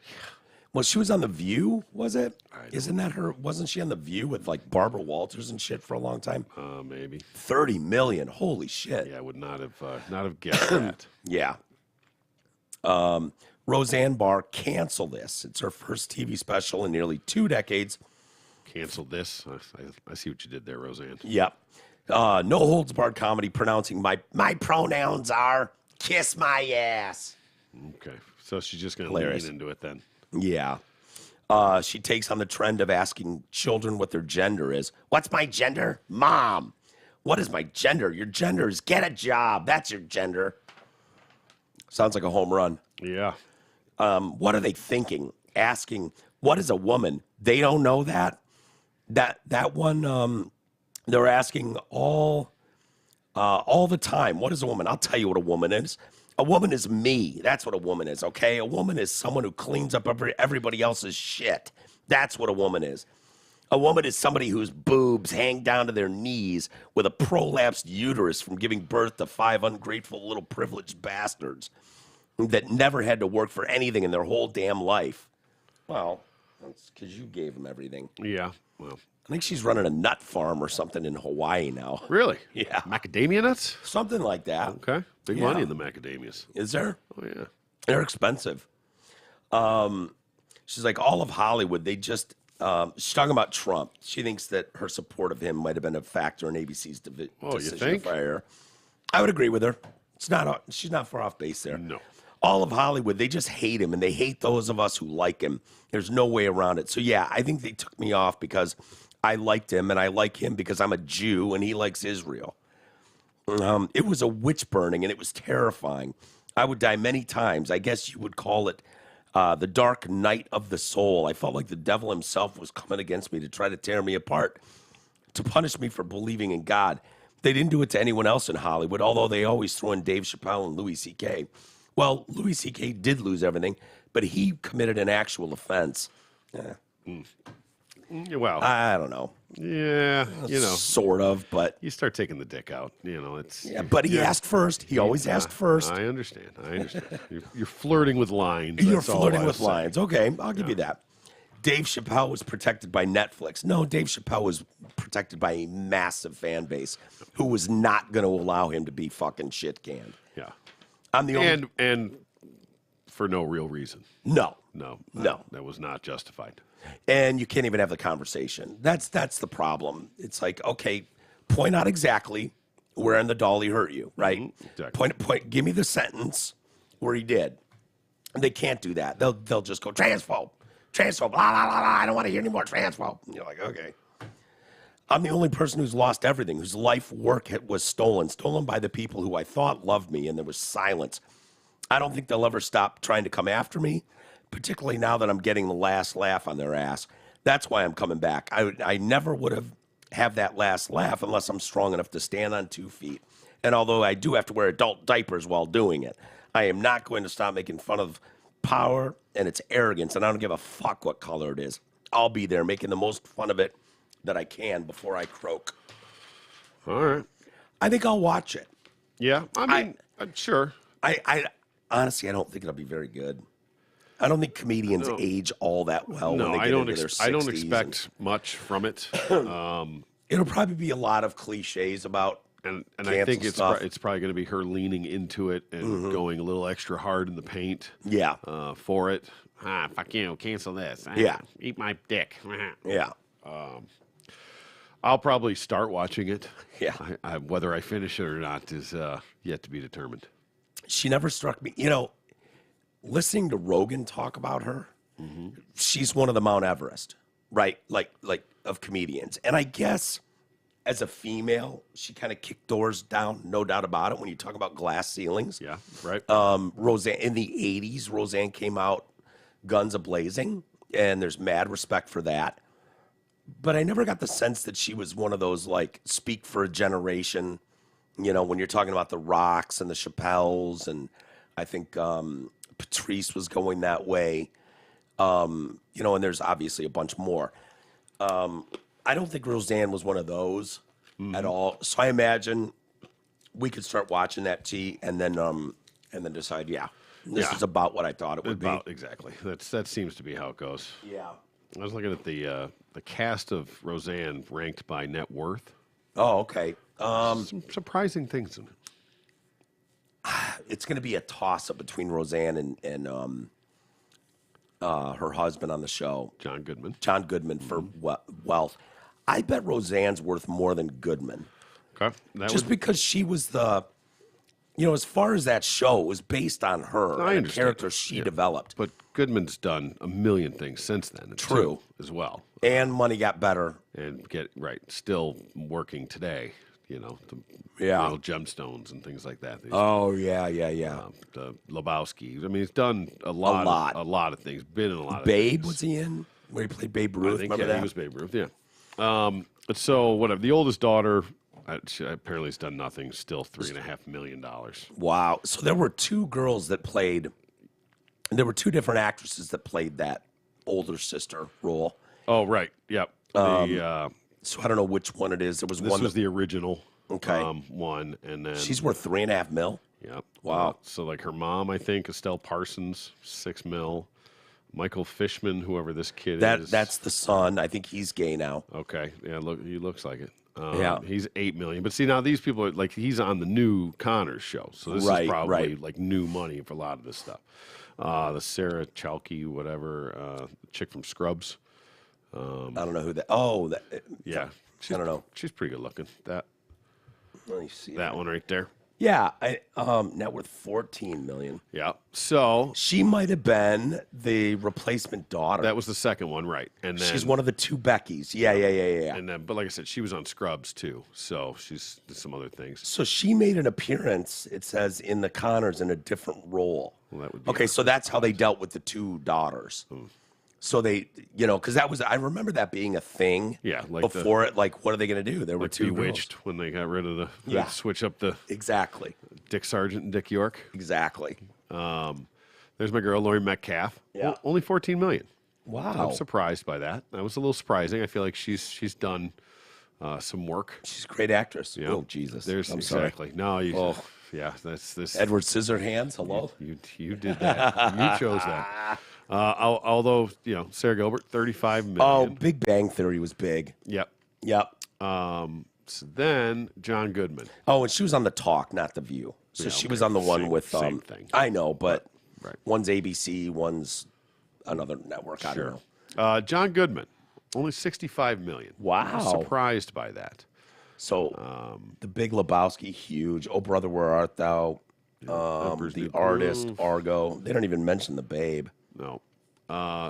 Well, she was on The View, was it? Isn't that her? Wasn't she on The View with, like, Barbara Walters and shit for a long time?
Maybe.
$30 million. Holy shit.
Yeah, I would not have guessed that.
Yeah. Roseanne Barr, cancel this. It's her first TV special in nearly 2 decades.
Canceled this. I see what you did there, Roseanne.
Yep. No holds barred comedy pronouncing my pronouns are kiss my ass.
Okay. So she's just going to lean into it then.
Yeah. She takes on the trend of asking children what their gender is. What's my gender? Mom. What is my gender? Your gender is get a job. That's your gender. Sounds like a home run.
Yeah.
What are they thinking? Asking, what is a woman? They don't know that. That one, they're asking all the time, what is a woman? I'll tell you what a woman is. A woman is me. That's what a woman is, okay? A woman is someone who cleans up everybody else's shit. That's what a woman is. A woman is somebody whose boobs hang down to their knees with a prolapsed uterus from giving birth to 5 ungrateful little privileged bastards that never had to work for anything in their whole damn life. Well, that's because you gave them everything.
Yeah, well.
I think she's running a nut farm or something in Hawaii now.
Really?
Yeah.
Macadamia nuts?
Something like that.
Okay. Big money in the macadamias.
Is there?
Oh, yeah.
They're expensive. She's like, all of Hollywood, they just... she's talking about Trump. She thinks that her support of him might have been a factor in ABC's decision to fire her. I would agree with her. She's not far off base there.
No.
All of Hollywood, they just hate him, and they hate those of us who like him. There's no way around it. So, yeah, I think they took me off because I liked him, and I like him because I'm a Jew, and he likes Israel. It was a witch burning, and it was terrifying. I would die many times. I guess you would call it the dark night of the soul. I felt like the devil himself was coming against me to try to tear me apart, to punish me for believing in God. They didn't do it to anyone else in Hollywood, although they always throw in Dave Chappelle and Louis C.K. Well, Louis C.K. did lose everything, but he committed an actual offense.
Well,
I don't know.
Yeah,
Sort of, but...
You start taking the dick out, it's...
Yeah, but he asked first. He always asked first.
I understand. You're flirting with lines.
You're flirting with lines. Okay, I'll give you that. Dave Chappelle was protected by Netflix. No, Dave Chappelle was protected by a massive fan base who was not going to allow him to be fucking shit canned.
Yeah.
I'm the only...
And for no real reason.
No.
That was not justified.
And you can't even have the conversation. That's the problem. It's like, okay, point out exactly where in the doll he hurt you, right?
Mm-hmm. Exactly.
Point. Give me the sentence where he did. And they can't do that. They'll just go transphobe, blah, blah, blah, blah. I don't want to hear any more transphobe. And you're like, okay. I'm the only person who's lost everything, whose life work was stolen by the people who I thought loved me, and there was silence. I don't think they'll ever stop trying to come after me, particularly now that I'm getting the last laugh on their ass. That's why I'm coming back. I never would have that last laugh unless I'm strong enough to stand on 2 feet. And although I do have to wear adult diapers while doing it, I am not going to stop making fun of power and its arrogance, and I don't give a fuck what color it is. I'll be there making the most fun of it that I can before I croak.
All right.
I think I'll watch it.
Yeah, I mean, sure.
I honestly, I don't think it'll be very good. I don't think comedians age all that well when they get into their 60s.
I don't expect much from it.
It'll probably be a lot of cliches about
and I think it's probably going to be her leaning into it and going a little extra hard in the paint.
Yeah.
For it. Fuck you, cancel this.
Yeah.
Eat my dick.
Yeah.
I'll probably start watching it.
Yeah.
Whether I finish it or not is yet to be determined.
She never struck me. You know, listening to Rogan talk about her, she's one of the Mount Everest, right? Like of comedians. And I guess as a female, she kind of kicked doors down, no doubt about it, when you talk about glass ceilings.
Yeah, right.
Roseanne, in the 80s, Roseanne came out guns a-blazing, and there's mad respect for that. But I never got the sense that she was one of those, like, speak for a generation, you know, when you're talking about the Rocks and the Chappelles, and I think Patrice was going that way, you know, and there's obviously a bunch more. I don't think Roseanne was one of those at all. So I imagine we could start watching that and then decide, this is about what I thought it would be.
Exactly. That seems to be how it goes.
Yeah.
I was looking at the cast of Roseanne ranked by net worth.
Oh, okay.
Some surprising things in it.
It's going to be a toss-up between Roseanne and her husband on the show.
John Goodman
for wealth. I bet Roseanne's worth more than Goodman.
Okay.
Because she was as far as that show, it was based on her and the character she developed.
But Goodman's done a million things since then.
True.
As well.
And money got better.
And still working today, the little gemstones and things like that.
Oh, yeah.
The Lebowski. I mean, he's done a lot of things, been in a lot of
things.
Babe
was he in? Where he played Babe Ruth?
I think,
Remember that?
He was Babe Ruth, yeah. So, whatever. The oldest daughter, she apparently has done nothing, still $3.5 million.
Wow. So there were 2 girls that played, and there were 2 different actresses that played that older sister role.
Oh, right. Yep.
So I don't know which one it is. There was
this
one.
This was the original
one.
And then
she's worth $3.5 million.
Yep.
Wow.
So like her mom, I think, Estelle Parsons, $6 million. Michael Fishman, whoever this kid is.
That's the son. I think he's gay now.
Okay. Yeah, look, he looks like it.
Yeah.
He's $8 million. But see, now these people are like, he's on the new Connors show. So this is probably like new money for a lot of this stuff. The Sarah Chalke, whatever, chick from Scrubs.
I don't know who that. Oh,
yeah.
I don't know.
She's pretty good looking.
Let me see
that one right there.
Yeah, net worth $14 million.
Yeah, so
she might have been the replacement daughter.
That was the second one, right? And then
she's one of the 2 Beckys. Yeah.
And then, but like I said, she was on Scrubs too, so she's did some other things.
So she made an appearance. It says in the Connors in a different role.
Well, that would be
okay. So that's how they dealt with the 2 daughters. So they, because that was, I remember that being a thing.
Yeah, like
before it. Like, what are they going to do? There were 2
Bewitched
girls.
When they got rid of switch up the
exactly
Dick Sargent and Dick York.
Exactly.
There's my girl Laurie Metcalf.
Yeah,
only $14 million.
Wow,
I'm surprised by that. That was a little surprising. I feel like she's done some work.
She's a great actress.
Yeah.
Oh Jesus,
I'm exactly. Sorry. No, yeah, that's this.
Edward Scissorhands. Hello.
You did that. You chose that. Although, Sarah Gilbert, $35 million.
Oh, Big Bang Theory was big.
Yep.
So
then John Goodman.
Oh, and she was on The Talk, not The View. So she was on the one with
same thing.
I know, but
right.
One's ABC, one's another network. I don't know.
John Goodman, only $65 million.
Wow.
I'm surprised by that.
So The Big Lebowski, huge. Oh Brother, Where Art Thou? The Artist, Argo. They don't even mention The Babe.
No.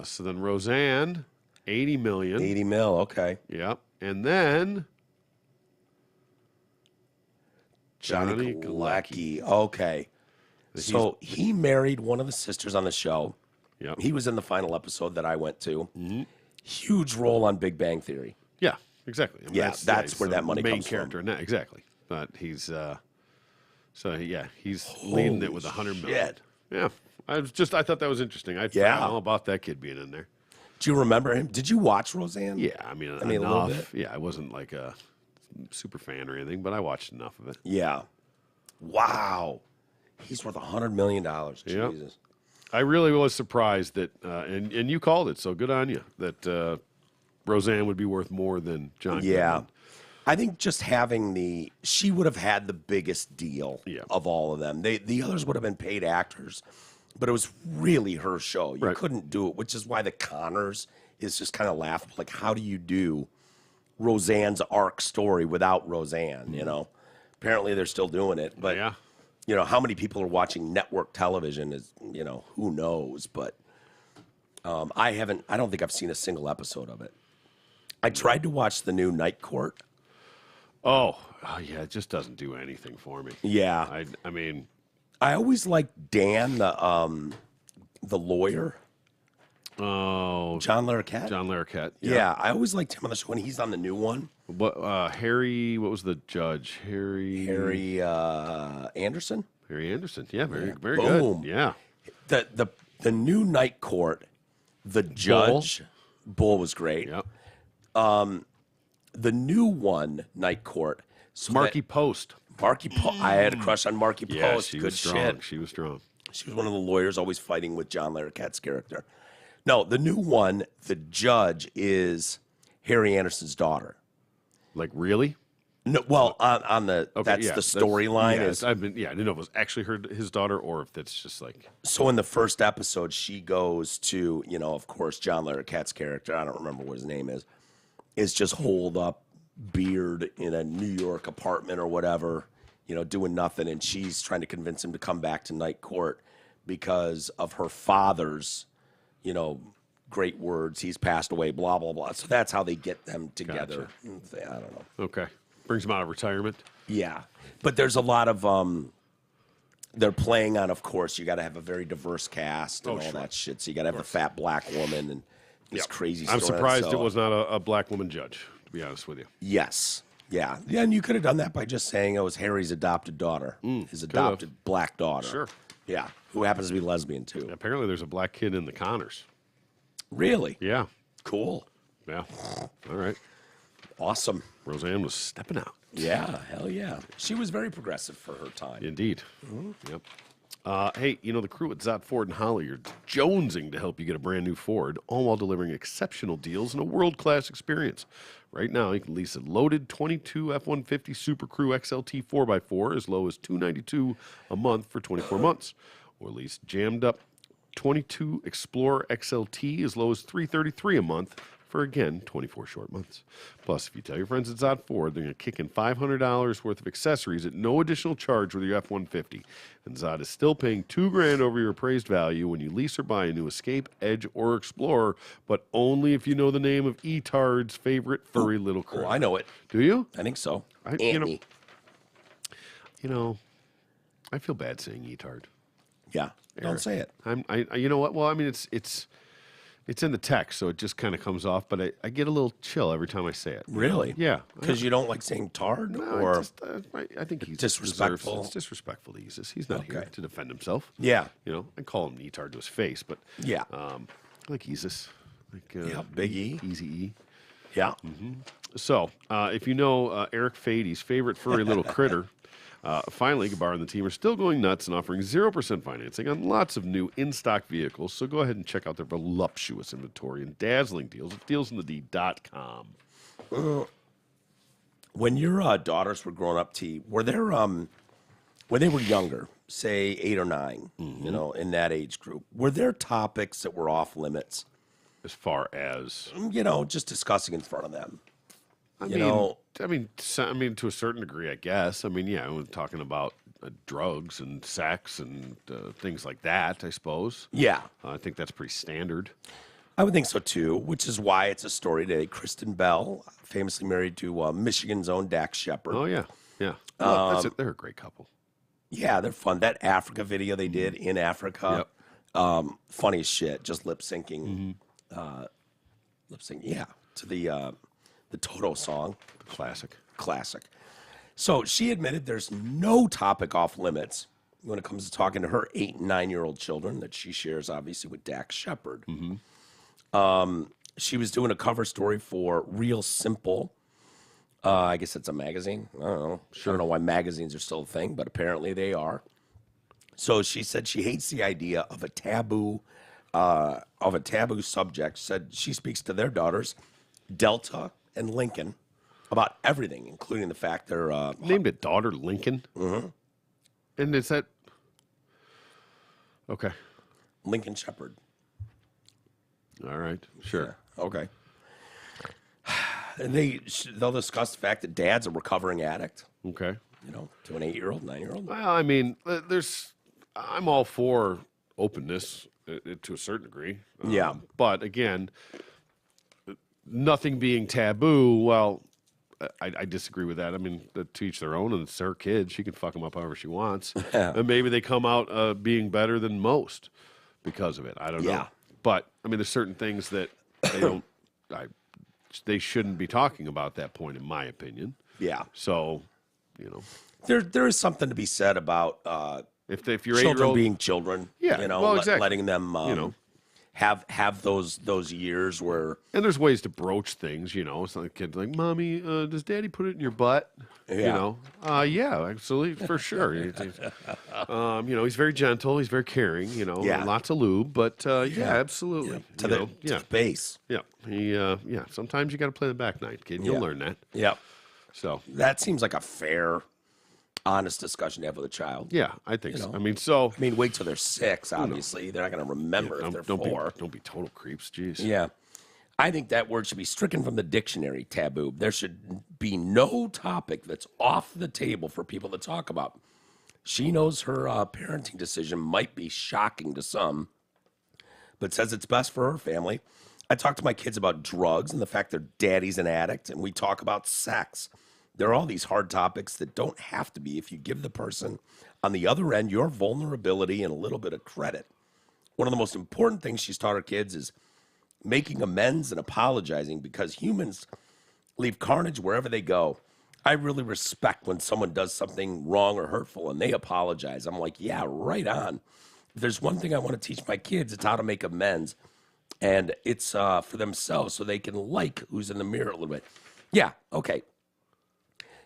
So then Roseanne, $80 million.
$80 million, okay.
Yep. And then
Johnny Galecki. Okay. So he married one of the sisters on the show.
Yep.
He was in the final episode that I went to. Huge role on Big Bang Theory.
Yeah, exactly. I mean,
that's where that money
main
comes
character
from.
in that, exactly. But he's he's leading it with $100 million.
Shit.
Yeah, I thought that was interesting. I forgot all about that kid being in there.
Do you remember him? Did you watch Roseanne?
Yeah, I mean
a little bit.
Yeah, I wasn't like a super fan or anything, but I watched enough of it.
Yeah. Wow. He's worth $100 million.
Yep.
Jesus.
I really was surprised that, and you called it, so good on you, that Roseanne would be worth more than John Goodman.
I think just having she would have had the biggest deal of all of them. The others would have been paid actors, but it was really her show. You couldn't do it, which is why the Connors is just kind of laughable. Like, how do you do Roseanne's arc story without Roseanne, you know? Apparently they're still doing it, but you know, how many people are watching network television is, you know, who knows, but I don't think I've seen a single episode of it. I tried to watch the new Night Court.
Oh yeah, it just doesn't do anything for me.
Yeah.
I mean,
I always liked Dan, the lawyer.
Oh,
John Larroquette.
John Larroquette.
Yeah, I always liked him on the show when he's on the new one.
What Harry? What was the judge? Harry
Anderson.
Harry Anderson. Yeah, very
Boom.
good. Yeah.
The new Night Court, the judge Bull was great.
Yep.
The new one, Night Court. So
Marky Post.
I had a crush on Marky Post.
She
Good
was strong.
shit.
She was strong.
She was one of the lawyers always fighting with John Larroquette's character. No, the new one, the judge is Harry Anderson's daughter.
Like, really?
No, well, on the that's the storyline.
I didn't know if it was actually his daughter or if it's just like.
So in the first episode, she goes to, you know, of course, John Larroquette's character. I don't remember what his name is just holed up, beard in a New York apartment or whatever, you know, doing nothing, and she's trying to convince him to come back to Night Court because of her father's, you know, great words. He's passed away, blah, blah, blah. So that's how they get them together. Gotcha. I don't know.
Okay. Brings him out of retirement.
Yeah. But there's a lot of, they're playing on, of course, you got to have a very diverse cast and all that shit. So you got to have the fat black woman and this crazy story.
I'm surprised it was not a black woman judge, to be honest with you.
Yes. Yeah. Yeah, and you could have done that by just saying it was Harry's adopted daughter, his adopted black daughter.
Sure.
Yeah, who happens to be lesbian, too.
Apparently there's a black kid in the Connors.
Really?
Yeah.
Cool.
Yeah. All right.
Awesome.
Roseanne was stepping out.
Yeah, hell yeah. She was very progressive for her time.
Indeed. Yep. Hey, you know, the crew at Zott Ford and Holly are jonesing to help you get a brand new Ford, all while delivering exceptional deals and a world-class experience. Right now, you can lease a loaded 22 F-150 Super Crew XLT 4x4 as low as $292 a month for 24 months, or lease jammed up 22 Explorer XLT as low as $333 a month for, again, 24 short months. Plus, if you tell your friends at Zott Ford, they're going to kick in $500 worth of accessories at no additional charge with your F-150. And Zott is still paying $2,000 over your appraised value when you lease or buy a new Escape, Edge, or Explorer, but only if you know the name of E-Tard's favorite furry little critter.
Oh, I know it.
Do you?
I think so.
You know, I feel bad saying E-Tard.
Yeah, don't say it.
You know what? Well, I mean, it's in the text, so it just kind of comes off, but I get a little chill every time I say it.
Really?
Yeah.
Because you don't like saying tard?
No,
or
I think he's
disrespectful.
It's disrespectful to use this. He's not here to defend himself.
Yeah.
You know, I call him E-Tard to his face, but
yeah.
like Jesus. Like,
Big E.
Easy E.
Yeah.
So, if you know Eric Fady's favorite furry little critter, finally, Gabar and the team are still going nuts and offering 0% financing on lots of new in-stock vehicles. So go ahead and check out their voluptuous inventory and dazzling deals at dealsinthed.com.
When your daughters were growing up, T, were there when they were younger, say 8 or 9, you know, in that age group, were there topics that were off limits?
As far as,
you know, just discussing in front of them.
I mean, to a certain degree, I guess. I mean, yeah, we're talking about drugs and sex and things like that, I suppose.
Yeah.
I think that's pretty standard.
I would think so, too, which is why it's a story today. Kristen Bell, famously married to Michigan's own Dax Shepard.
Oh, yeah. Yeah. Well, that's it. They're a great couple.
Yeah, they're fun. That Africa video they did in Africa, funny as shit. Just lip syncing, yeah, to the Toto song. Classic. So she admitted there's no topic off limits when it comes to talking to her 8 and 9-year-old children that she shares, obviously, with Dax Shepard. She was doing a cover story for Real Simple. I guess it's a magazine. I don't know. I don't know why magazines are still a thing, but apparently they are. So she said she hates the idea of a taboo subject. Said she speaks to their daughters, Delta and Lincoln, about everything, including the fact they're
named a daughter Lincoln. And is that okay?
Lincoln Shepard.
All right, sure,
okay. And they'll discuss the fact that Dad's a recovering addict.
Okay,
to an 8-year-old, 9-year-old.
Well, I mean, I'm all for openness to a certain degree. But again, nothing being taboo. Well, I disagree with that. I mean, to each their own, and it's her kid. She can fuck them up however she wants. And maybe they come out being better than most because of it. I don't know. But, I mean, there's certain things that they shouldn't be talking about at that point, in my opinion. Yeah. So,
There is something to be said about
if your
children
8-year-old
being children.
Exactly.
Letting them, have those years where.
And there's ways to broach things, It's like a kid like, Mommy, does Daddy put it in your butt? Yeah, absolutely, for sure. He's very gentle. He's very caring. Lots of lube, but absolutely.
To the base.
Yeah. Sometimes you got to play the back nine, kid. You'll learn that.
Yeah.
So
that seems like a fair, honest discussion to have with a child.
Yeah, I think so. I mean,
wait till they're 6. Obviously, they're not going to remember if they're 4.
Don't be total creeps. Jeez.
Yeah. I think that word should be stricken from the dictionary, taboo. There should be no topic that's off the table for people to talk about. She knows her parenting decision might be shocking to some, but says it's best for her family. I talk to my kids about drugs and the fact their daddy's an addict, and we talk about sex. There are all these hard topics that don't have to be if you give the person on the other end your vulnerability and a little bit of credit. One of the most important things she's taught her kids is making amends and apologizing, because humans leave carnage wherever they go. I really respect when someone does something wrong or hurtful and they apologize. I'm like, yeah, right on. If there's one thing I want to teach my kids, it's how to make amends. And it's for themselves so they can like who's in the mirror a little bit. Yeah, okay.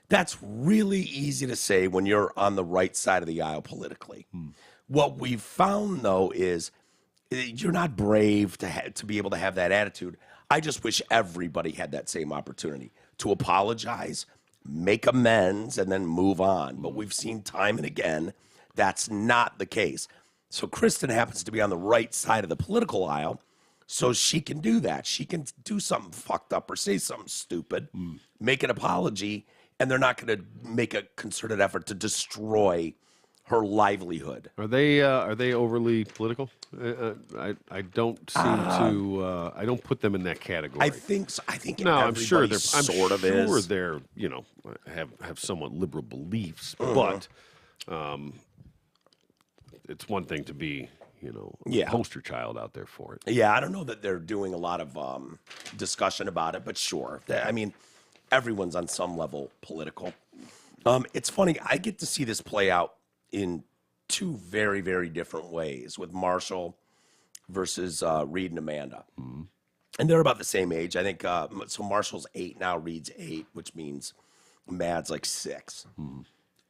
That's really easy to say when you're on the right side of the aisle politically. What we've found, though, is you're not brave to be able to have that attitude. I just wish everybody had that same opportunity to apologize, make amends, and then move on. But we've seen time and again that's not the case. So Kristen happens to be on the right side of the political aisle, so she can do that. She can do something fucked up or say something stupid, make an apology, and they're not going to make a concerted effort to destroy her livelihood.
Are they overly political? I don't seem to. I don't put them in that category.
I think so. I think
no. I'm sure they're
sort of
is. They're have somewhat liberal beliefs, but it's one thing to be a poster child out there for it.
Yeah, I don't know that they're doing a lot of discussion about it, but sure. I mean, everyone's on some level political. It's funny. I get to see this play out in 2 very, very different ways with Marshall versus Reed and Amanda. And they're about the same age. I think, so Marshall's 8 now, Reed's 8, which means Mad's like 6.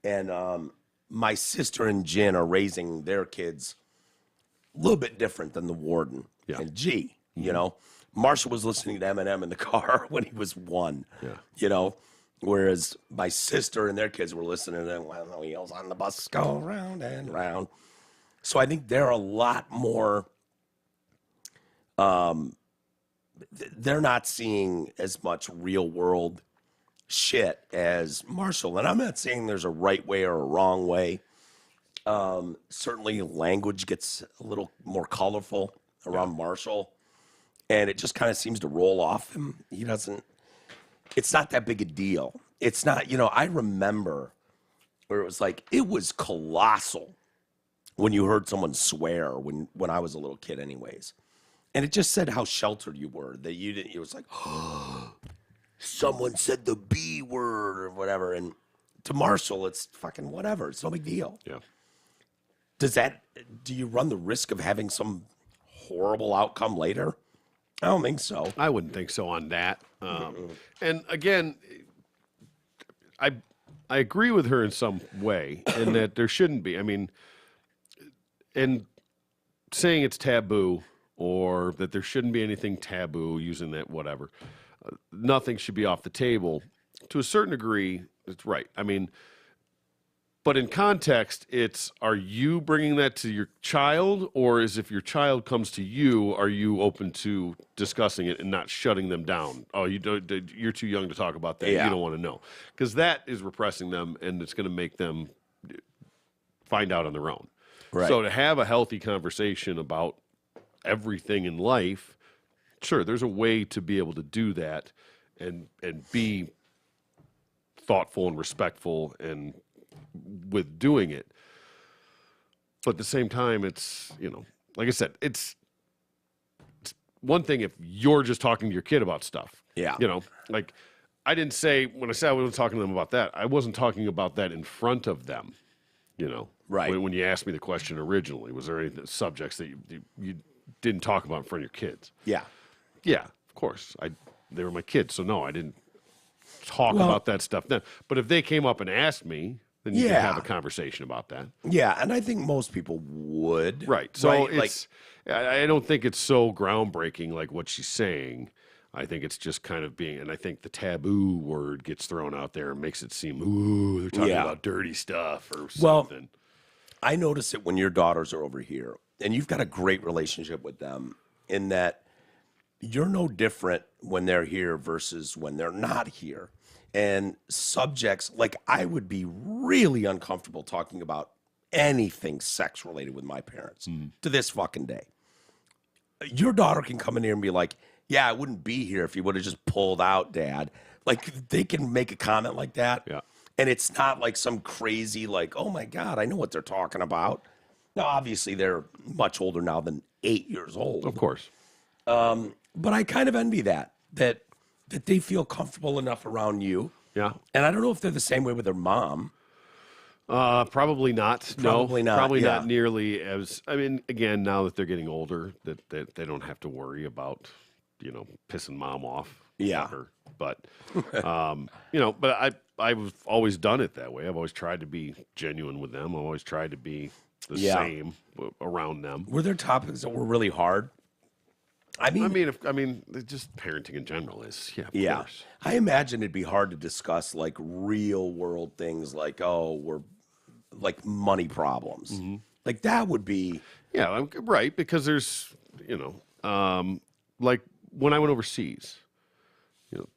And my sister and Jen are raising their kids a little bit different than the warden and G, Marshall was listening to Eminem in the car when he was 1, whereas my sister and their kids were listening to when the wheels on the bus go round and round. So I think they're a lot more, they're not seeing as much real world shit as Marshall. And I'm not saying there's a right way or a wrong way. Certainly language gets a little more colorful around Marshall, and it just kind of seems to roll off him. It's not that big a deal. It's not, I remember where it was like, it was colossal when you heard someone swear when I was a little kid anyways. And it just said how sheltered you were, that you didn't, it was like, oh, someone said the B word or whatever. And to Marshall, it's fucking whatever. It's no big deal.
Yeah.
Do you run the risk of having some horrible outcome later? I don't think so.
I wouldn't think so on that. And again, I agree with her in some way, in that there shouldn't be. I mean, and saying it's taboo or that there shouldn't be anything taboo, using that whatever, nothing should be off the table. To a certain degree, it's right. I mean, but in context, it's, are you bringing that to your child, or is if your child comes to you, are you open to discussing it and not shutting them down? Oh, you're too young to talk about that. Yeah. You don't want to know. Because that is repressing them, and it's going to make them find out on their own. Right. So to have a healthy conversation about everything in life, sure, there's a way to be able to do that and be thoughtful and respectful and with doing it. But at the same time, it's, like I said, it's one thing if you're just talking to your kid about stuff.
Yeah.
Like I didn't say, when I said I wasn't talking to them about that, I wasn't talking about that in front of them, Right. When you asked me the question originally, was there any subjects that you didn't talk about in front of your kids?
Yeah.
Yeah, of course. They were my kids, so no, I didn't talk about that stuff then. But if they came up and asked me, then you can have a conversation about that.
Yeah, and I think most people would.
Right. So I don't think it's so groundbreaking like what she's saying. I think it's just kind of being, and I think the taboo word gets thrown out there and makes it seem, ooh, they're talking about dirty stuff or something. Well,
I notice it when your daughters are over here, and you've got a great relationship with them in that you're no different when they're here versus when they're not here. And subjects, like I would be really uncomfortable talking about anything sex related with my parents to this fucking day. Your daughter can come in here and be like, yeah, I wouldn't be here if you would have just pulled out, Dad. Like they can make a comment like that.
Yeah.
And it's not like some crazy, like, oh my God, I know what they're talking about. Now, obviously, they're much older now than 8 years old.
Of course.
But I kind of envy that they feel comfortable enough around you.
Yeah.
And I don't know if they're the same way with their mom.
Probably not.
Probably not.
Probably not nearly as, I mean, again, now that they're getting older, that they don't have to worry about, pissing mom off.
Yeah.
But, but I've always done it that way. I've always tried to be genuine with them. I've always tried to be the same around them.
Were there topics that were really hard? I
mean, just parenting in general is, of course.
I imagine it'd be hard to discuss like real world things like, we're like money problems. Mm-hmm. Like that would be.
Yeah, right. Because there's, like when I went overseas,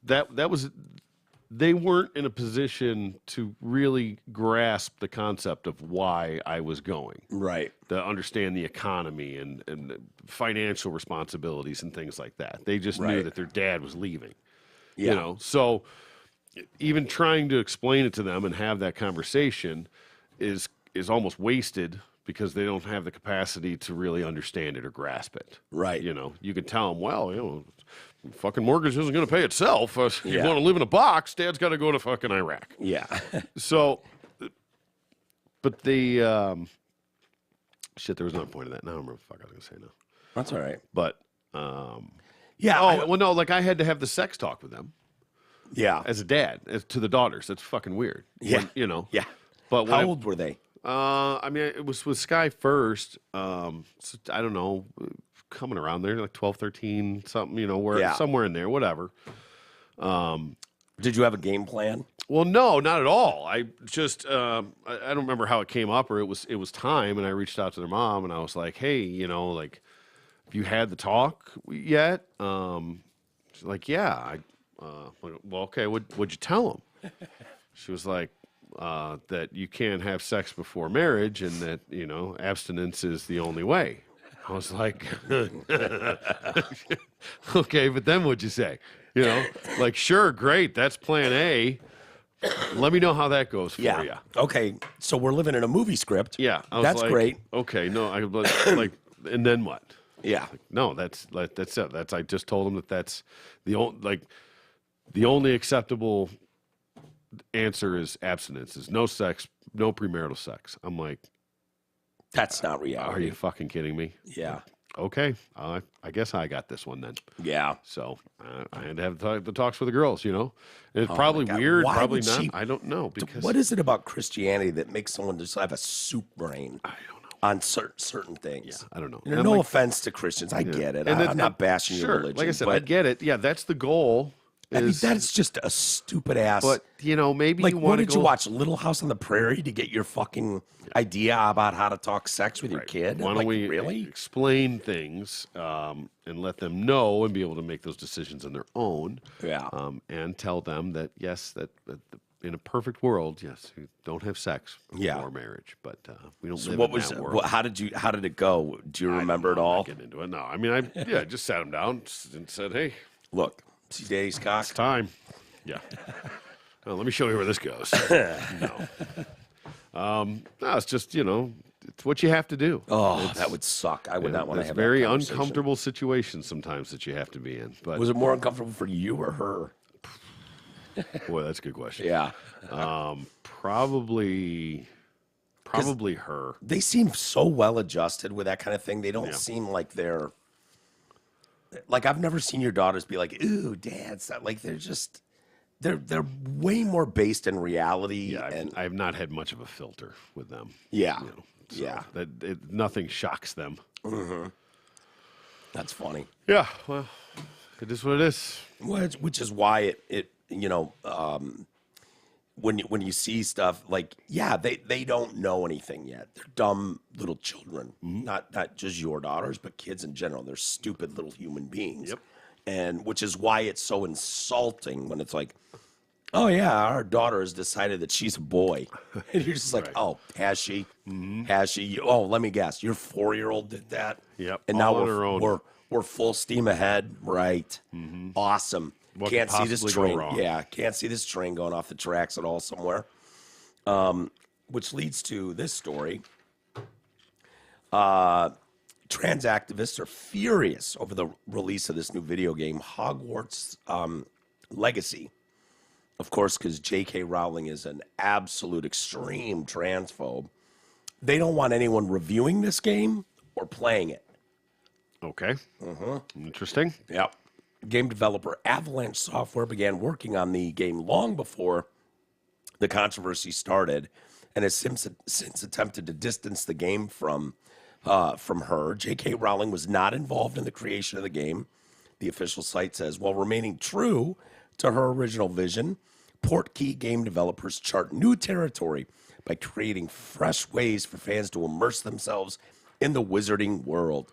that was, they weren't in a position to really grasp the concept of why I was going.
Right.
To understand the economy and financial responsibilities and things like that. They just knew that their dad was leaving. Yeah. So even trying to explain it to them and have that conversation is almost wasted because they don't have the capacity to really understand it or grasp it.
Right.
You can tell them, well, fucking mortgage isn't going to pay itself. If you want to live in a box, Dad's got to go to fucking Iraq.
Yeah.
So, but the, shit, there was another point of that. Now I remember what the fuck I was going to say now.
That's all right.
But,
yeah.
No, like I had to have the sex talk with them.
Yeah.
As a dad, to the daughters. That's fucking weird.
Yeah.
When,
Yeah.
But
how old were they?
It was with Sky first. So I don't know, coming around there, like 12, 13, something, somewhere in there, whatever.
Did you have a game plan?
Well, no, not at all. I just, I don't remember how it came up, or it was time, and I reached out to their mom, and I was like, hey, like, have you had the talk yet? She's like, yeah. Well, okay, what'd you tell them? She was like, that you can't have sex before marriage, and that, abstinence is the only way. I was like, okay, but then what'd you say? Like, sure, great, that's plan A, let me know how that goes for you.
Okay, so we're living in a movie script.
Yeah.
That's great.
Okay, no, like, and then what?
Yeah.
No, that's it. I just told him that's the only acceptable answer is abstinence. Is no sex, no premarital sex. I'm like,
that's not reality.
Are you fucking kidding me?
Yeah.
Okay, I guess I got this one then.
Yeah.
So I had to have the talks with the girls, And it's probably weird,
Why
probably
would
not.
she-
I don't know because
What is it about Christianity that makes someone just have a soup brain?
I don't know.
On certain things.
Yeah, I don't know.
No offense to Christians. I get it. I'm not bashing your religion.
Like I said,
but,
I get it. Yeah, that's the goal.
I mean, that's just a stupid ass.
But, maybe
like,
you
what
want to
did you watch? Little House on the Prairie to get your fucking idea about how to talk sex with your kid?
Why don't we
really
explain things and let them know and be able to make those decisions on their own?
Yeah.
And tell them that, yes, that in a perfect world, yes, you don't have sex before marriage, but we don't live in that world.
How did it go? Do you remember it all?
Get into it. No, I mean, I just sat him down and said, "Hey,
look, see Daddy's cock?
It's time." Yeah. Well, let me show you where this goes. No, it's just it's what you have to do.
Oh, that would suck. I would not want to have
very
that conversation.
uncomfortable situations sometimes that you have to be in. But
was it more uncomfortable for you or her?
Boy, that's a good question.
Yeah.
Probably her.
They seem so well adjusted with that kind of thing. They don't seem like they're like, I've never seen your daughters be like, "Ooh, Dad's not," like they're way more based in reality.
Yeah,
and
I have not had much of a filter with them.
Yeah.
So nothing shocks them.
Mm-hmm. That's funny.
Yeah, well, it is what it is.
Which is why it when you see stuff like, they don't know anything yet. They're dumb little children.
Mm-hmm.
Not just your daughters, but kids in general. They're stupid little human beings.
Yep.
And which is why it's so insulting when it's like, "Oh yeah, our daughter has decided that she's a boy," and you're just like,
Right.
"Oh, has she?
Mm-hmm.
Has she? Oh, let me guess, your 4-year-old did that."
Yep,
And
all
now
on her own.
we're full steam ahead, right? Awesome.
What
Can't
could
see this
possibly go
train.
wrong?
Yeah, can't see this train going off the tracks at all somewhere. Which leads to this story. Trans activists are furious over the release of this new video game, Hogwarts Legacy. Of course, because J.K. Rowling is an absolute extreme transphobe. They don't want anyone reviewing this game or playing it.
Okay. Interesting.
Yep. Game developer Avalanche Software began working on the game long before the controversy started, and has since attempted to distance the game from her. J.K. Rowling was not involved in the creation of the game, the official site says, while remaining true to her original vision. Portkey game developers chart new territory by creating fresh ways for fans to immerse themselves in the wizarding world.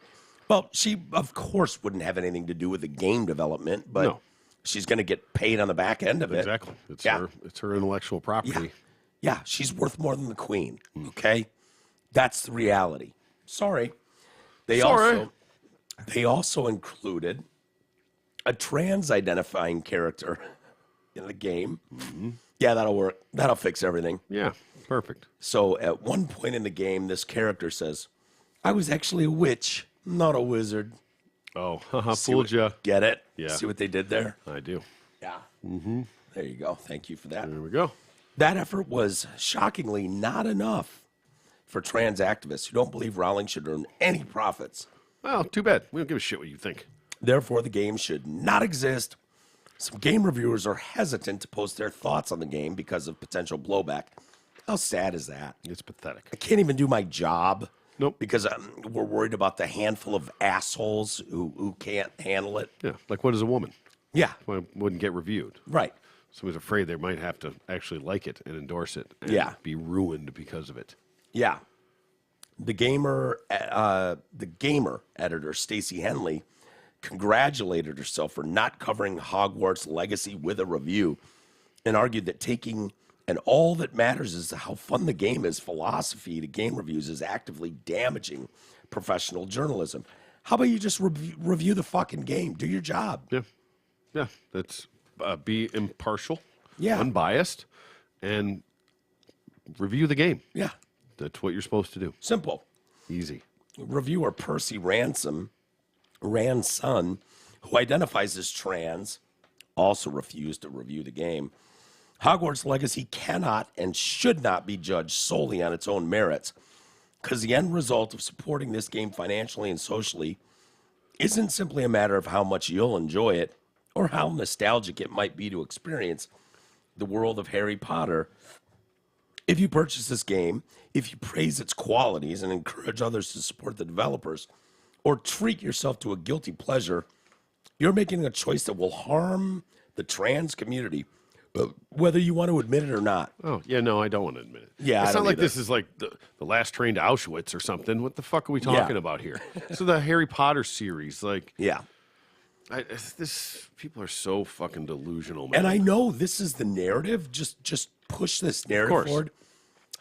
Well, she, of course, wouldn't have anything to do with the game development, but she's going to get paid on the back end of it.
Exactly. It's her intellectual property.
Yeah, she's worth more than the queen, okay? That's the reality. Sorry. They also included a trans-identifying character in the game. Mm-hmm. Yeah, that'll work. That'll fix everything.
Yeah, perfect.
So at one point in the game, this character says, "I was actually a witch, not a wizard."
Oh, fooled you.
Get it?
Yeah.
See what they did there?
I do.
Yeah. Mm-hmm. There you go. Thank you for that.
There we go.
That effort was shockingly not enough for trans activists who don't believe Rowling should earn any profits.
Well, too bad. We don't give a shit what you think.
Therefore, the game should not exist. Some game reviewers are hesitant to post their thoughts on the game because of potential blowback. How sad is that?
It's pathetic.
I can't even do my job.
Nope.
Because we're worried about the handful of assholes who can't handle it.
Yeah, like what is a woman?
Yeah.
Well, it wouldn't get reviewed.
Right.
Somebody's afraid they might have to actually like it and endorse it and be ruined because of it.
Yeah. The gamer editor, Stacey Henley, congratulated herself for not covering Hogwarts Legacy with a review and argued that taking and all that matters is how fun the game is philosophy to game reviews is actively damaging professional journalism. How about you just review the fucking game? Do your job.
Yeah. Yeah. That's be impartial,
Yeah.
unbiased, and review the game.
Yeah.
That's what you're supposed to do.
Simple.
Easy.
Reviewer Percy Ranson, who identifies as trans, also refused to review the game. Hogwarts Legacy cannot and should not be judged solely on its own merits, because the end result of supporting this game financially and socially isn't simply a matter of how much you'll enjoy it or how nostalgic it might be to experience the world of Harry Potter. If you purchase this game, if you praise its qualities and encourage others to support the developers, or treat yourself to a guilty pleasure, you're making a choice that will harm the trans community, whether you want to admit it or not.
Oh, yeah, no, I don't want to admit it.
Yeah,
it's
I
not
don't
like
either.
this is like the last train to Auschwitz or something. What the fuck are we talking about here? So the Harry Potter series, like,
Yeah.
People are so fucking delusional, man.
And I know this is the narrative. Just push this narrative forward.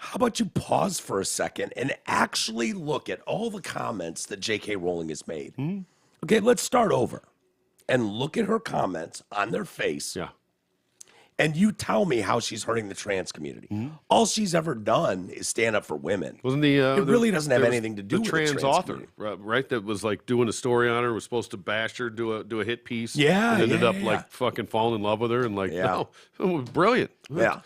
How about you pause for a second and actually look at all the comments that J.K. Rowling has made? Okay, let's start over and look at her comments on their face.
Yeah.
And you tell me how she's hurting the trans community. All she's ever done is stand up for women.
Wasn't the
it really doesn't have anything to do
the
with
trans
the trans
author,
community.
right? That was like doing a story on her, was supposed to bash her, do a hit piece.
Yeah,
and ended
yeah,
up
yeah.
like fucking falling in love with her and like, no, it was brilliant.
Yeah.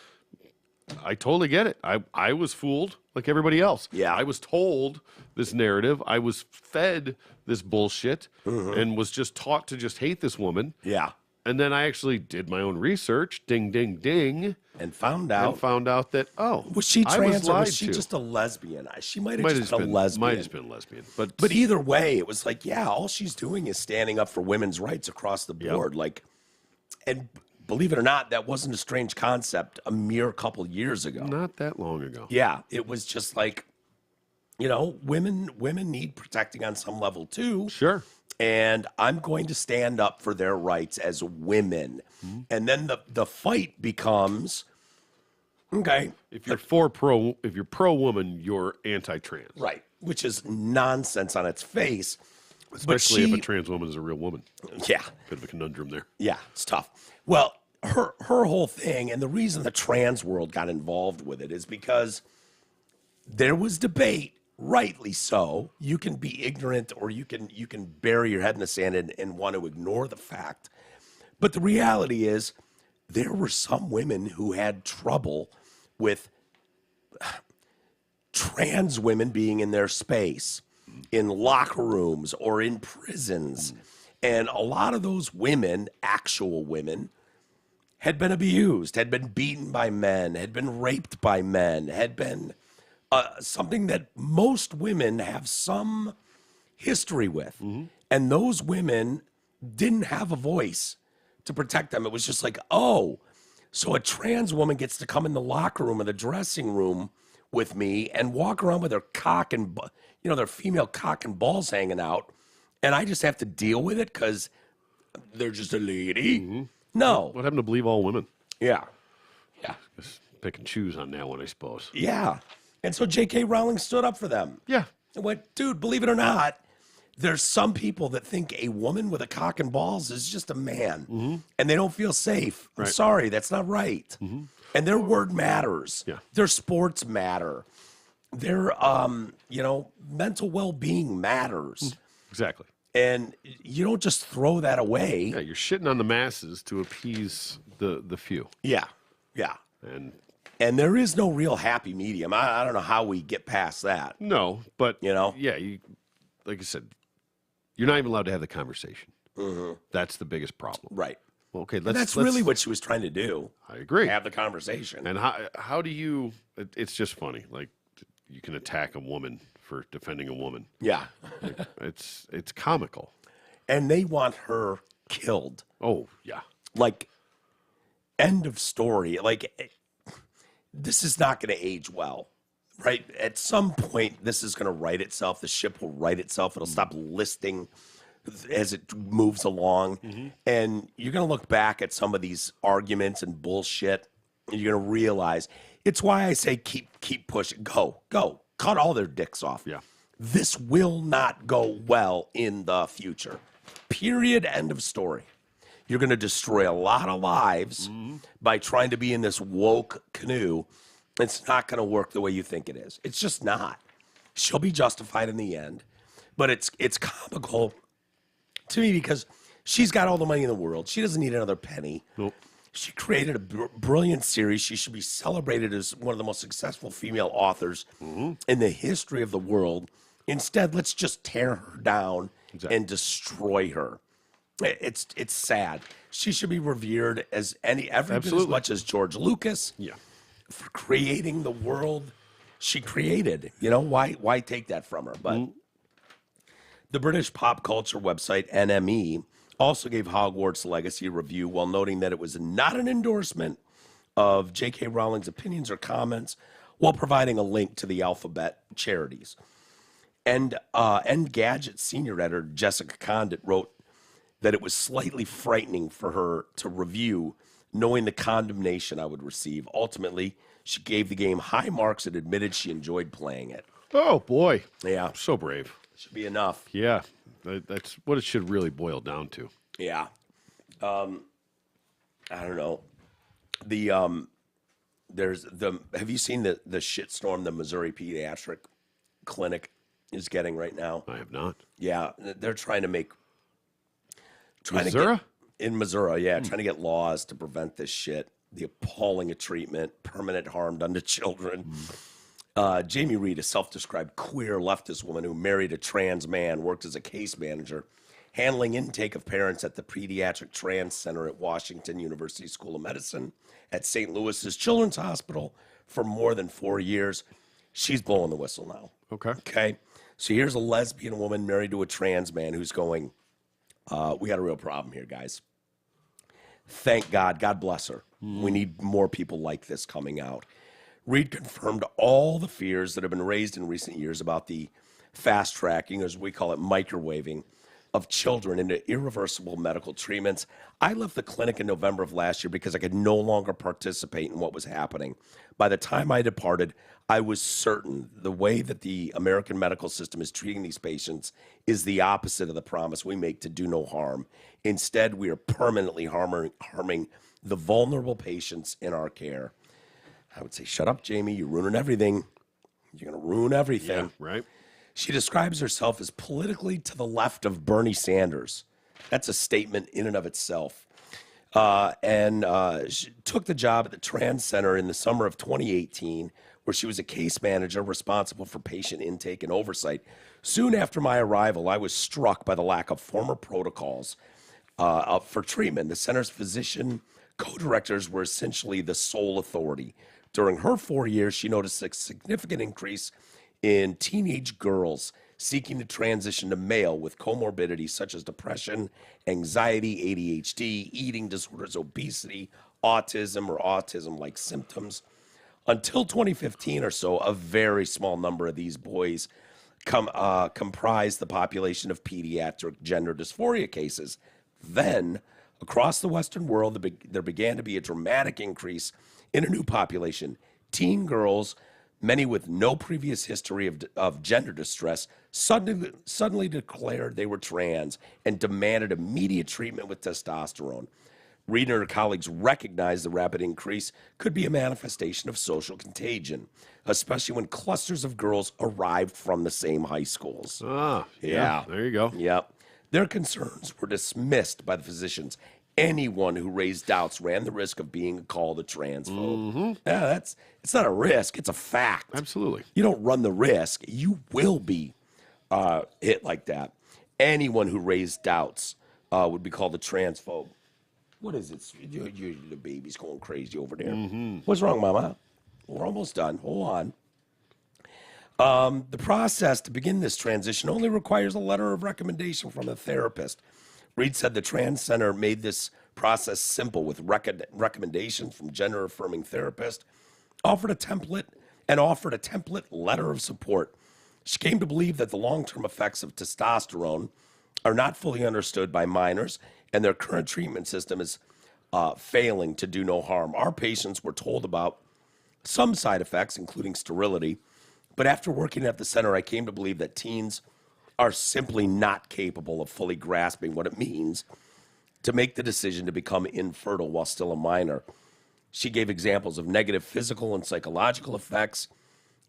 I totally get it. I was fooled like everybody else.
Yeah.
I was told this narrative. I was fed this bullshit and was just taught to just hate this woman.
Yeah.
And then I actually did my own research, ding, ding, ding,
And found out.
that,
Was she
I
trans or
lied
was she
to.
just a lesbian? She might have
Might
just
have
been a
been
lesbian.
Might have been lesbian.
But either way, it was like, yeah, all she's doing is standing up for women's rights across the board. Like, and believe it or not, that wasn't a strange concept a mere couple years ago.
Not that long ago.
Yeah, it was just like, women need protecting on some level too.
Sure.
And I'm going to stand up for their rights as women. And then the fight becomes, okay,
If you're pro woman, you're anti-trans.
right, which is nonsense on its face.
Especially if a trans woman is a real woman.
Yeah,
Bit of a conundrum there.
yeah, it's tough. Well, her whole thing, and the reason the trans world got involved with it is because there was debate, rightly so. You can be ignorant or you can bury your head in the sand and want to ignore the fact. But the reality is there were some women who had trouble with trans women being in their space, in locker rooms or in prisons. And a lot of those women, actual women, had been abused, had been beaten by men, had been raped by men, had been something that most women have some history with. And those women didn't have a voice to protect them. It was just like, oh, so a trans woman gets to come in the locker room or the dressing room with me and walk around with her cock and, their female cock and balls hanging out. And I just have to deal with it because they're just a lady. No.
What happened to believe all women?
Yeah. Yeah.
Just pick and choose on that one, I suppose.
Yeah. And so J.K. Rowling stood up for them.
Yeah.
And went, dude, believe it or not, there's some people that think a woman with a cock and balls is just a man. And they don't feel safe. I'm sorry, that's not right. And their word matters.
Yeah.
Their sports matter. Their, mental well-being matters.
Exactly.
And you don't just throw that away.
Yeah, you're shitting on the masses to appease the few.
Yeah. Yeah.
And
there is no real happy medium. I don't know how we get past that.
no, but
Yeah,
like I said, you're not even allowed to have the conversation. That's the biggest problem.
Right.
Well, okay,
That's really what she was trying to do.
I agree.
Have the conversation.
And how do you? It's just funny. Like you can attack a woman for defending a woman.
Yeah.
It's comical.
And they want her killed.
Oh yeah.
Like, end of story. Like, this is not going to age well, right? At some point, this is going to right itself. The ship will right itself. It'll stop listing as it moves along. And you're going to look back at some of these arguments and bullshit, and you're going to realize it's why I say keep pushing. Go. Cut all their dicks off.
Yeah.
This will not go well in the future. Period. End of story. You're going to destroy a lot of lives by trying to be in this woke canoe. It's not going to work the way you think it is. It's just not. She'll be justified in the end. But it's comical to me because she's got all the money in the world. She doesn't need another penny.
Nope.
She created a brilliant series. She should be celebrated as one of the most successful female authors in the history of the world. Instead, let's just tear her down and destroy her. It's sad. She should be revered as every bit as much as George Lucas for creating the world she created. You know, why take that from her? But the British pop culture website NME also gave Hogwarts Legacy a review while noting that it was not an endorsement of J.K. Rowling's opinions or comments, while providing a link to the alphabet charities. And Engadget senior editor Jessica Condit wrote that it was slightly frightening for her to review, knowing the condemnation I would receive. Ultimately, she gave the game high marks and admitted she enjoyed playing it.
Oh, boy.
Yeah.
So brave.
Should be enough.
Yeah. That's what it should really boil down to.
Yeah. I don't know. Have you seen the shitstorm the Missouri Pediatric Clinic is getting right now?
I have not.
Yeah. They're trying to
Missouri?
In Missouri, yeah, trying to get laws to prevent this shit. The appalling treatment, permanent harm done to children. Jamie Reed, a self-described queer leftist woman who married a trans man, worked as a case manager, handling intake of parents at the Pediatric Trans Center at Washington University School of Medicine at St. Louis's Children's Hospital for more than 4 years. She's blowing the whistle now. Okay. So here's a lesbian woman married to a trans man who's going, we got a real problem here, guys. Thank God. God bless her. We need more people like this coming out. Reed confirmed all the fears that have been raised in recent years about the fast tracking, as we call it, microwaving, of children into irreversible medical treatments. I left the clinic in November of last year because I could no longer participate in what was happening. By the time I departed, I was certain the way that the American medical system is treating these patients is the opposite of the promise we make to do no harm. Instead, we are permanently harming the vulnerable patients in our care. I would say, shut up, Jamie. You're ruining everything. You're going to ruin everything.
Yeah, right.
She describes herself as politically to the left of Bernie Sanders. That's a statement in and of itself. She took the job at the Trans Center in the summer of 2018, where she was a case manager responsible for patient intake and oversight. Soon after my arrival, I was struck by the lack of formal protocols for treatment. The center's physician co-directors were essentially the sole authority. During her 4 years, she noticed a significant increase in teenage girls seeking to transition to male with comorbidities such as depression, anxiety, ADHD, eating disorders, obesity, autism, or autism-like symptoms. Until 2015 or so, a very small number of these boys comprised the population of pediatric gender dysphoria cases. Then, across the Western world, there began to be a dramatic increase in a new population. Teen girls, many with no previous history of gender distress, suddenly declared they were trans and demanded immediate treatment with testosterone. Reed and her colleagues recognized the rapid increase could be a manifestation of social contagion, especially when clusters of girls arrived from the same high schools.
Yeah. There you go.
Yep. Their concerns were dismissed by the physicians. Anyone who raised doubts ran the risk of being called a transphobe. Yeah, it's not a risk, it's a fact.
Absolutely.
You don't run the risk, you will be hit like that. Anyone who raised doubts would be called a transphobe. What is it? The baby's going crazy over there. What's wrong, Mama? We're almost done. Hold on. The process to begin this transition only requires a letter of recommendation from a therapist. Reed said the Trans Center made this process simple with recommendations from gender-affirming therapists, offered a template letter of support. She came to believe that the long-term effects of testosterone are not fully understood by minors, and their current treatment system is failing to do no harm. Our patients were told about some side effects, including sterility, but after working at the center, I came to believe that teens are simply not capable of fully grasping what it means to make the decision to become infertile while still a minor. She gave examples of negative physical and psychological effects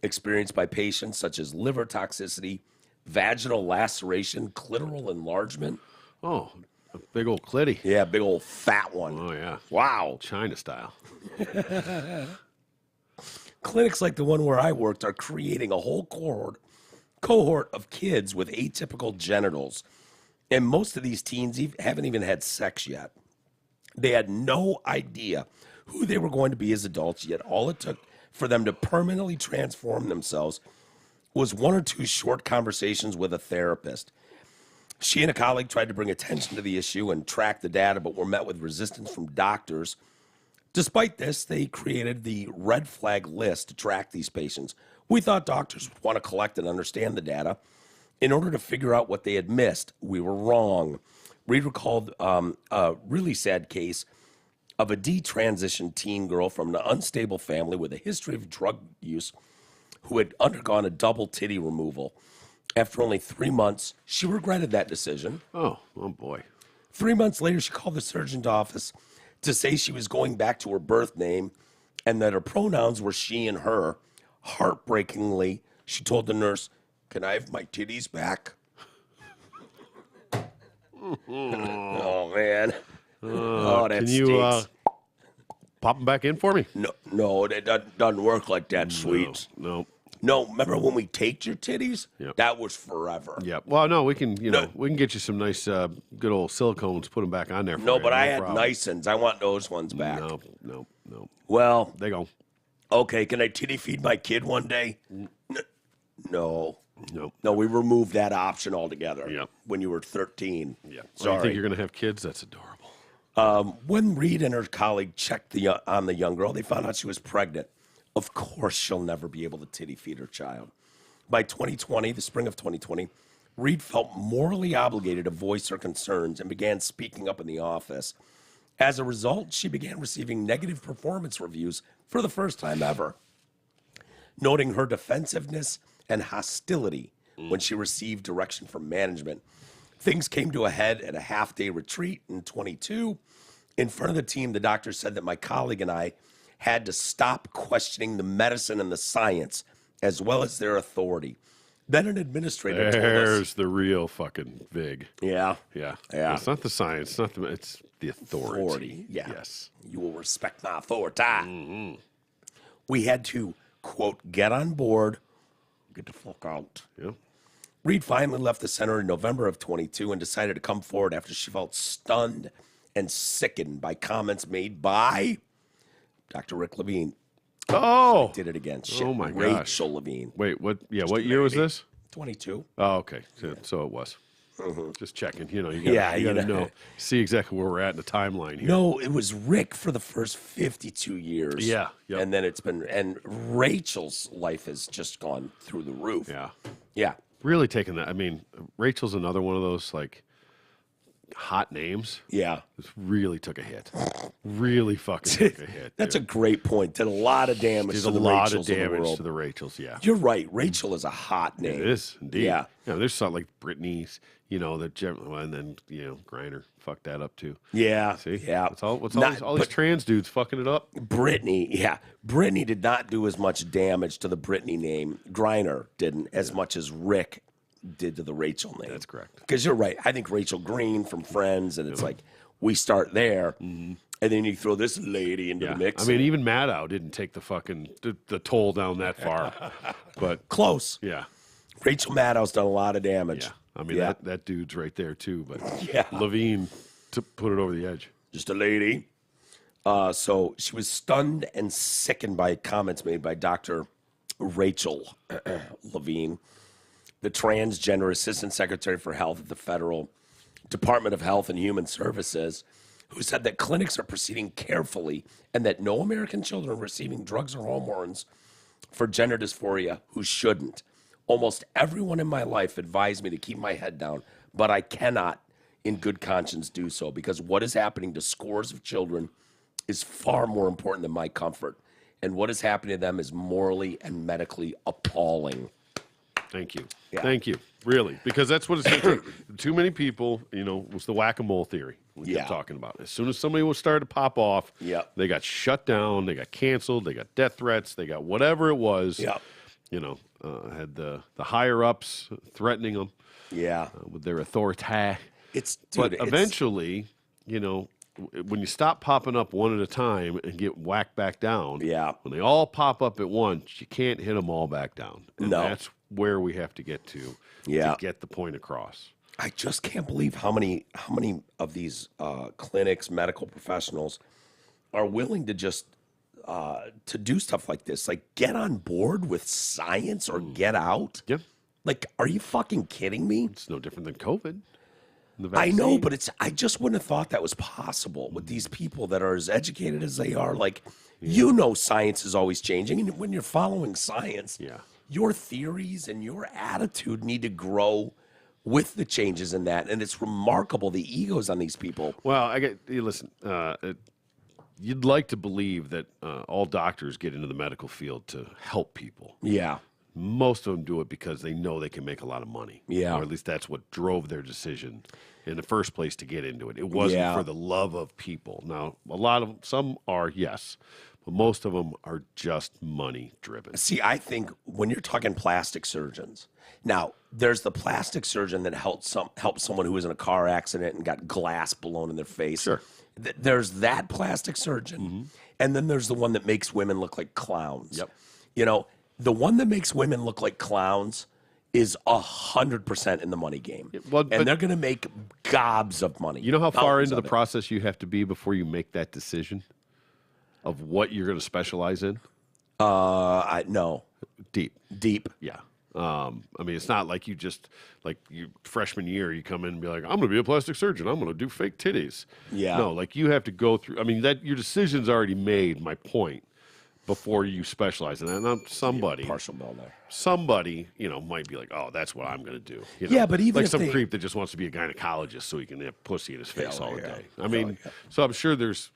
experienced by patients, such as liver toxicity, vaginal laceration, clitoral enlargement.
Oh, a big old clitty.
Yeah, big old fat one.
Oh, yeah.
Wow.
China style.
Clinics like the one where I worked are creating a whole cohort of kids with atypical genitals. And most of these teens haven't even had sex yet. They had no idea who they were going to be as adults, yet all it took for them to permanently transform themselves was one or two short conversations with a therapist. She and a colleague tried to bring attention to the issue and track the data, but were met with resistance from doctors. Despite this, they created the red flag list to track these patients. We thought doctors would want to collect and understand the data in order to figure out what they had missed. We were wrong. Reed recalled a really sad case of a detransitioned teen girl from an unstable family with a history of drug use who had undergone a double titty removal. After only 3 months, she regretted that decision.
Oh boy.
3 months later, she called the surgeon's office to say she was going back to her birth name and that her pronouns were she and her. Heartbreakingly, she told the nurse, "Can I have my titties back?" Oh, man. Oh, that
Can
stinks.
you pop them back in for me?
No, it doesn't work like that, sweet.
No.
No, remember when we taped your titties?
Yep.
That was forever.
Yeah. Well, no, we can, we can get you some nice, good old silicones, put them back on there for
No,
you.
but I had
problem.
Nisons. I want those ones back.
No.
Well,
They go.
okay, can I titty feed my kid one day? No.
No.
We removed that option altogether.
Yep.
When you were 13.
Yeah. So
Sorry.
you think you're going to have kids? That's adorable.
When Reed and her colleague checked on the young girl, they found out she was pregnant. Of course, she'll never be able to titty feed her child. By 2020, the spring of 2020, Reed felt morally obligated to voice her concerns and began speaking up in the office. As a result, she began receiving negative performance reviews for the first time ever, noting her defensiveness and hostility when she received direction from management. Things came to a head at a half-day retreat in 22. In front of the team, the doctor said that my colleague and I had to stop questioning the medicine and the science, as well as their authority. Then an administrator told us...
There's the real fucking vig.
Yeah.
Yeah.
Yeah.
It's not the science. It's the authority.
Yeah.
Yes.
You will respect my authority. We had to, quote, get on board, get the fuck out.
Yeah.
Reed finally left the center in November of 22 and decided to come forward after she felt stunned and sickened by comments made by Dr. Rick Levine.
Oh.
Did it again. Shit.
Oh, my gosh.
Rachel Levine.
Wait, what? Yeah, what year was this?
22.
Oh, okay. So it was. Just checking. You gotta,
Yeah,
you gotta know. See exactly where we're at in the timeline here.
No, it was Rick for the first 52 years.
Yeah, yep.
And then and Rachel's life has just gone through the roof.
Yeah.
Yeah.
Really taking that. I mean, Rachel's another one of those, like, hot names.
Yeah.
This really took a hit. Really fucking took a hit.
That's
dude.
a great point. Did a lot of damage
There's
to
a
the
lot
Rachels
of
in the
damage
world.
to the Rachels, yeah.
You're right. Rachel is a hot name.
It is, indeed.
Yeah.
There's something like Brittany's, and then, Griner fucked that up too.
Yeah.
See?
Yeah.
All these trans dudes fucking it up?
Brittany, yeah. Brittany did not do as much damage to the Brittany name. Griner didn't as much as Rick did to the Rachel name.
That's correct.
Because you're right. I think Rachel Green from Friends, and it's like, we start there, and then you throw this lady into the mix.
I mean, even Maddow didn't take the fucking the toll down that far. But
close.
yeah.
Rachel Maddow's done a lot of damage.
Yeah. I mean, that dude's right there too. But
Yeah.
Levine put it over the edge.
Just a lady. So she was stunned and sickened by comments made by Dr. Rachel Levine, the transgender assistant secretary for health at the Federal Department of Health and Human Services, who said that clinics are proceeding carefully and that no American children are receiving drugs or hormones for gender dysphoria who shouldn't. Almost everyone in my life advised me to keep my head down, but I cannot in good conscience do so because what is happening to scores of children is far more important than my comfort. And what is happening to them is morally and medically appalling.
Thank you.
Yeah.
Thank you. Really. Because that's what it's going to take. Too many people, it was the whack-a-mole theory. We kept talking about it. As soon as somebody was started to pop off, they got shut down, they got canceled, they got death threats, they got whatever it was. You know, had the higher ups threatening them. With their authority. But eventually, you know, when you stop popping up one at a time and get whacked back down, when they all pop up at once, you can't hit them all back down. And that's where we have to get to get the point across.
I just can't believe how many of these clinics, medical professionals are willing to just to do stuff like this, like get on board with science or get out. Like, are you fucking kidding me?
It's no different than COVID.
I know, but I just wouldn't have thought that was possible with these people that are as educated as they are. Like, you know, science is always changing, and when you're following science, your theories and your attitude need to grow with the changes in that. And it's remarkable the egos on these people.
Well, listen. You'd like to believe that all doctors get into the medical field to help people. Most of them do it because they know they can make a lot of money. Or at least that's what drove their decision in the first place to get into it. It wasn't for the love of people. Now, some are, yes, but most of them are just money driven.
See, I think when you're talking plastic surgeons, now there's the plastic surgeon that helped someone who was in a car accident and got glass blown in their face. There's that plastic surgeon, and then there's the one that makes women look like clowns. You know, the one that makes women look like clowns is 100% in the money game. And they're going to make gobs of money.
You know how far into the process you have to be before you make that decision of what you're going to specialize in?
No.
Deep. Yeah. I mean, it's not like you just, like your freshman year, you come in and be like, I'm going to be a plastic surgeon. I'm going to do fake titties. No, like you have to go through, I mean, that your decision's already made, my point, before you specialize in that. And somebody,
partial bill there.
Somebody, you know, might be like, oh, that's what I'm going to do. You know?
But even
like some creep that just wants to be a gynecologist so he can have pussy in his face all day. I mean, so I'm sure there's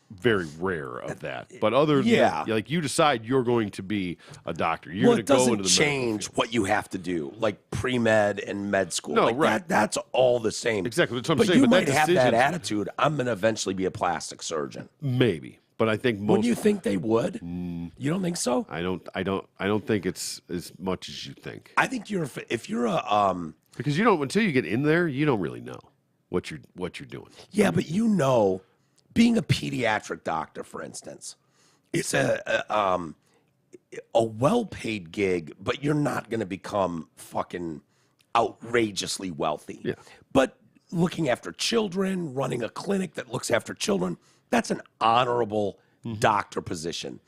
very rare of that. But other than that, like you decide you're going to be a doctor. You're going to go into the
change what you have to do, like pre-med and med school.
No,
like that's all the same.
Exactly. That's what I'm saying.
You might have that attitude. I'm going to eventually be a plastic surgeon.
Maybe. But I think most.
Would you think they would? You don't think so?
I don't think it's as much as you think.
I think if you're a
because you don't, until you get in there, you don't really know what you're doing.
Yeah, but you know, being a pediatric doctor, for instance, it's a well-paid gig, but you're not going to become fucking outrageously wealthy. But looking after children, running a clinic that looks after children, that's an honorable doctor position.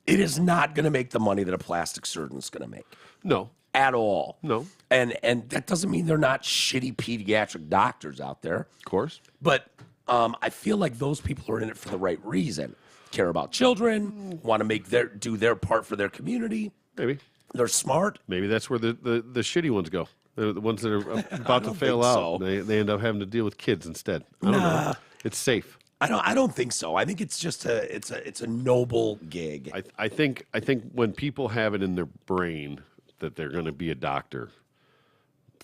It is not going to make the money that a plastic surgeon is going to make.
No.
At all.
No.
And that doesn't mean they're not shitty pediatric doctors out there.
Of course.
But I feel like those people are in it for the right reason. Care about children, want to do their part for their community.
Maybe.
They're smart.
Maybe that's where the shitty ones go. The ones that are about to fail out. So. They end up having to deal with kids instead. I don't know. It's safe.
I don't think so. I think it's just it's a noble gig.
I think when people have it in their brain that they're going to be a doctor,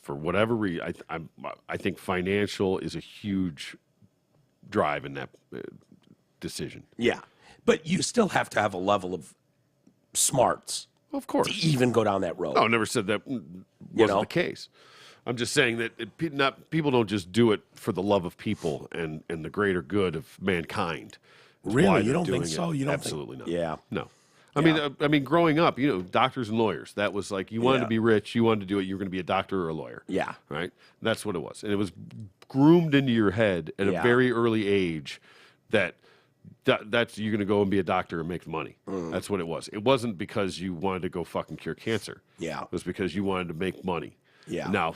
for whatever reason, I think financial is a huge drive in that decision.
Yeah, but you still have to have a level of smarts,
of course,
to even go down that road.
No, I never said that wasn't the case. I'm just saying that people don't just do it for the love of people and the greater good of mankind.
Really, you don't think so? You don't?
Absolutely not.
Yeah,
no. I mean, growing up, you know, doctors and lawyers. That was like you wanted to be rich, you wanted to do it. You were going to be a doctor or a lawyer.
Yeah,
right. That's what it was, and it was groomed into your head at a very early age that's you're going to go and be a doctor and make money. That's what it was. It wasn't because you wanted to go fucking cure cancer.
Yeah,
it was because you wanted to make money.
Yeah.
Now,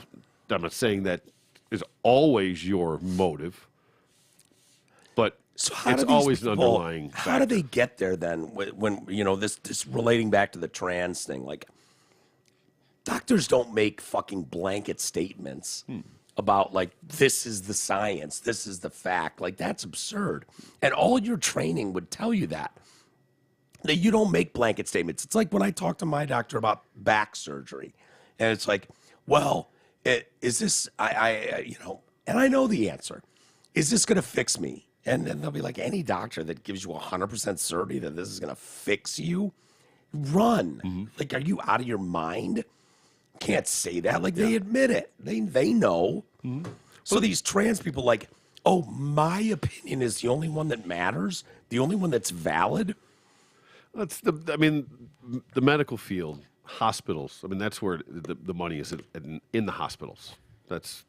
I'm not saying that is always your motive, but it's always an underlying factor.
How do they get there then? When you know this relating back to the trans thing, like doctors don't make fucking blanket statements about like this is the science, this is the fact. Like that's absurd, and all your training would tell you that you don't make blanket statements. It's like when I talk to my doctor about back surgery, and it's like, well, is this, you know, and I know the answer. is this going to fix me? And then they'll be like, any doctor that gives you 100% certainty that this is going to fix you, run. Like, are you out of your mind? Can't say that. Like, they admit it. They know. So these trans people, like, oh, my opinion is the only one that matters, the only one that's valid.
That's the medical field, hospitals. I mean, that's where the money is in the hospitals. That's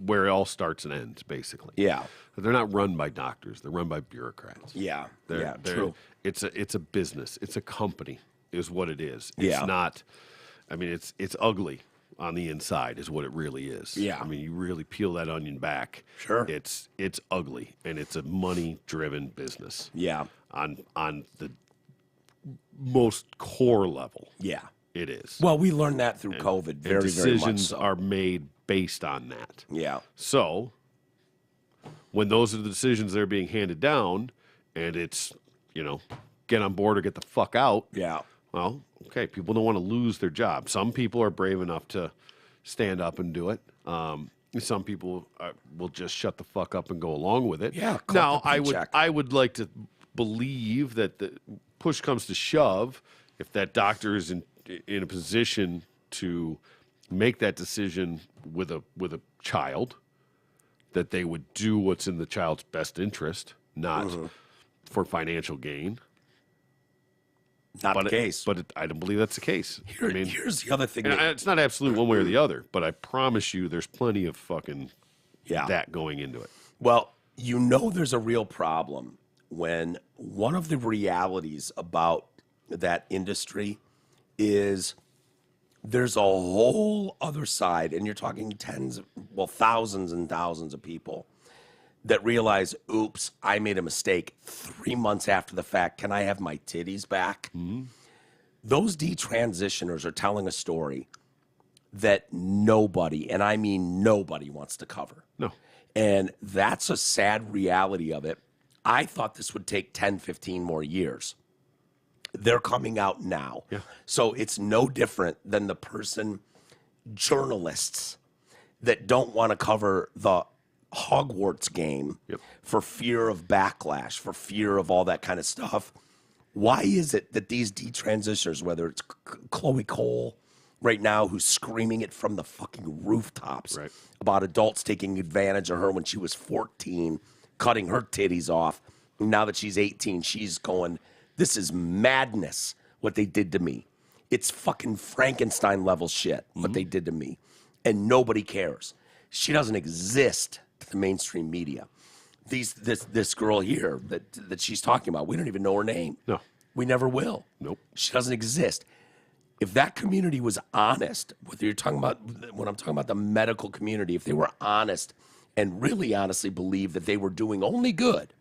where it all starts and ends, basically.
Yeah.
They're not run by doctors. They're run by bureaucrats.
Yeah.
They're,
True.
It's a business. It's a company is what it is.
Yeah.
It's not, I mean, it's ugly on the inside is what it really is.
Yeah.
I mean, you really peel that onion back.
Sure.
It's ugly, and it's a money-driven business.
Yeah.
On the most core level.
Yeah.
It is.
Well, we learned that through COVID very, very much
decisions
so.
are made based on that.
Yeah.
So when those are the decisions that are being handed down and it's, get on board or get the fuck out.
Yeah.
Well, okay, people don't want to lose their job. Some people are brave enough to stand up and do it. Some people will just shut the fuck up and go along with it.
Yeah.
Now, I would like to believe that the push comes to shove, if that doctor is in a position to make that decision with a child, that they would do what's in the child's best interest, not for financial gain.
Not the case.
But I don't believe that's the case.
Here's the other thing.
It's not absolute one way or the other, but I promise you there's plenty of fucking
Yeah.
that going into it.
Well, there's a real problem when one of the realities about that industry is there's a whole other side, and you're talking thousands and thousands of people that realize, oops, I made a mistake 3 months after the fact. Can I have my titties back? Those detransitioners are telling a story that nobody, and I mean nobody, wants to cover.
No.
And that's a sad reality of it. I thought this would take 10, 15 more years. They're coming out now.
Yeah.
So it's no different than journalists that don't want to cover the Hogwarts game for fear of backlash, for fear of all that kind of stuff. Why is it that these detransitioners, whether it's Chloe Cole right now, who's screaming it from the fucking rooftops about adults taking advantage of her when she was 14, cutting her titties off. Now that she's 18, she's going, this is madness what they did to me. It's fucking Frankenstein level shit what they did to me. And nobody cares. She doesn't exist to the mainstream media. This girl here that she's talking about, we don't even know her name.
No.
We never will.
Nope.
She doesn't exist. If that community was honest, whether you're talking about, when I'm talking about the medical community, if they were honest and really honestly believed that they were doing only good,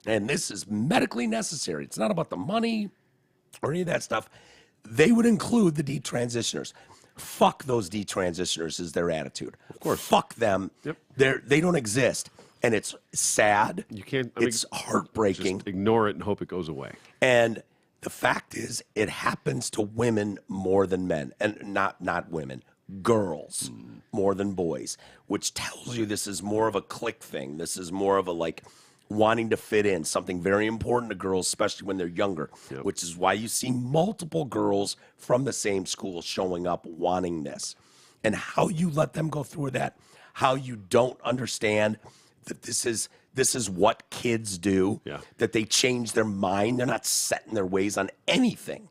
and this is medically necessary, it's not about the money or any of that stuff, they would include the detransitioners. Fuck those detransitioners is their attitude.
Of course.
Fuck them.
Yep.
They don't exist. And it's sad.
You can't.
It's heartbreaking.
Just ignore it and hope it goes away.
And the fact is, it happens to women more than men, and not women, girls more than boys, which tells you this is more of a clique thing. This is more of a wanting to fit in, something very important to girls, especially when they're younger, which is why you see multiple girls from the same school showing up wanting this. And how you let them go through that, how you don't understand that this is what kids do, that they change their mind. They're not set in their ways on anything.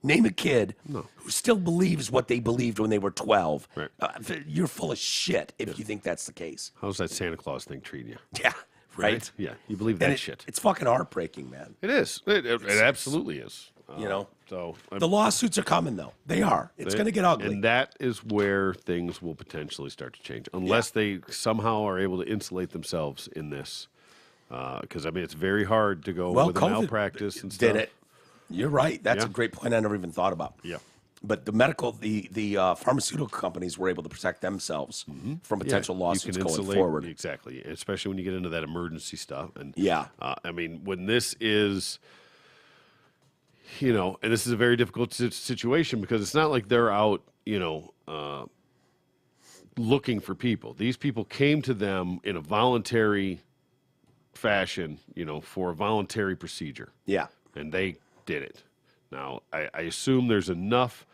Name a kid who still believes what they believed when they were 12.
Right.
You're full of shit if you think that's the case.
How's that Santa Claus thing treating you?
Yeah, right?
Yeah, you believe that shit.
It's fucking heartbreaking, man.
It is. It absolutely is. So
the lawsuits are coming, though. They are. It's going to get ugly.
And that is where things will potentially start to change, unless they somehow are able to insulate themselves in this. Because, it's very hard to go with a malpractice and stuff.
Did it. You're right. That's a great point I never even thought about.
Yeah.
But the pharmaceutical companies were able to protect themselves from potential lawsuits going forward.
Exactly, especially when you get into that emergency stuff. And when this is, and this is a very difficult situation because it's not like they're out, looking for people. These people came to them in a voluntary fashion, for a voluntary procedure.
Yeah.
And they did it. Now, I assume there's enough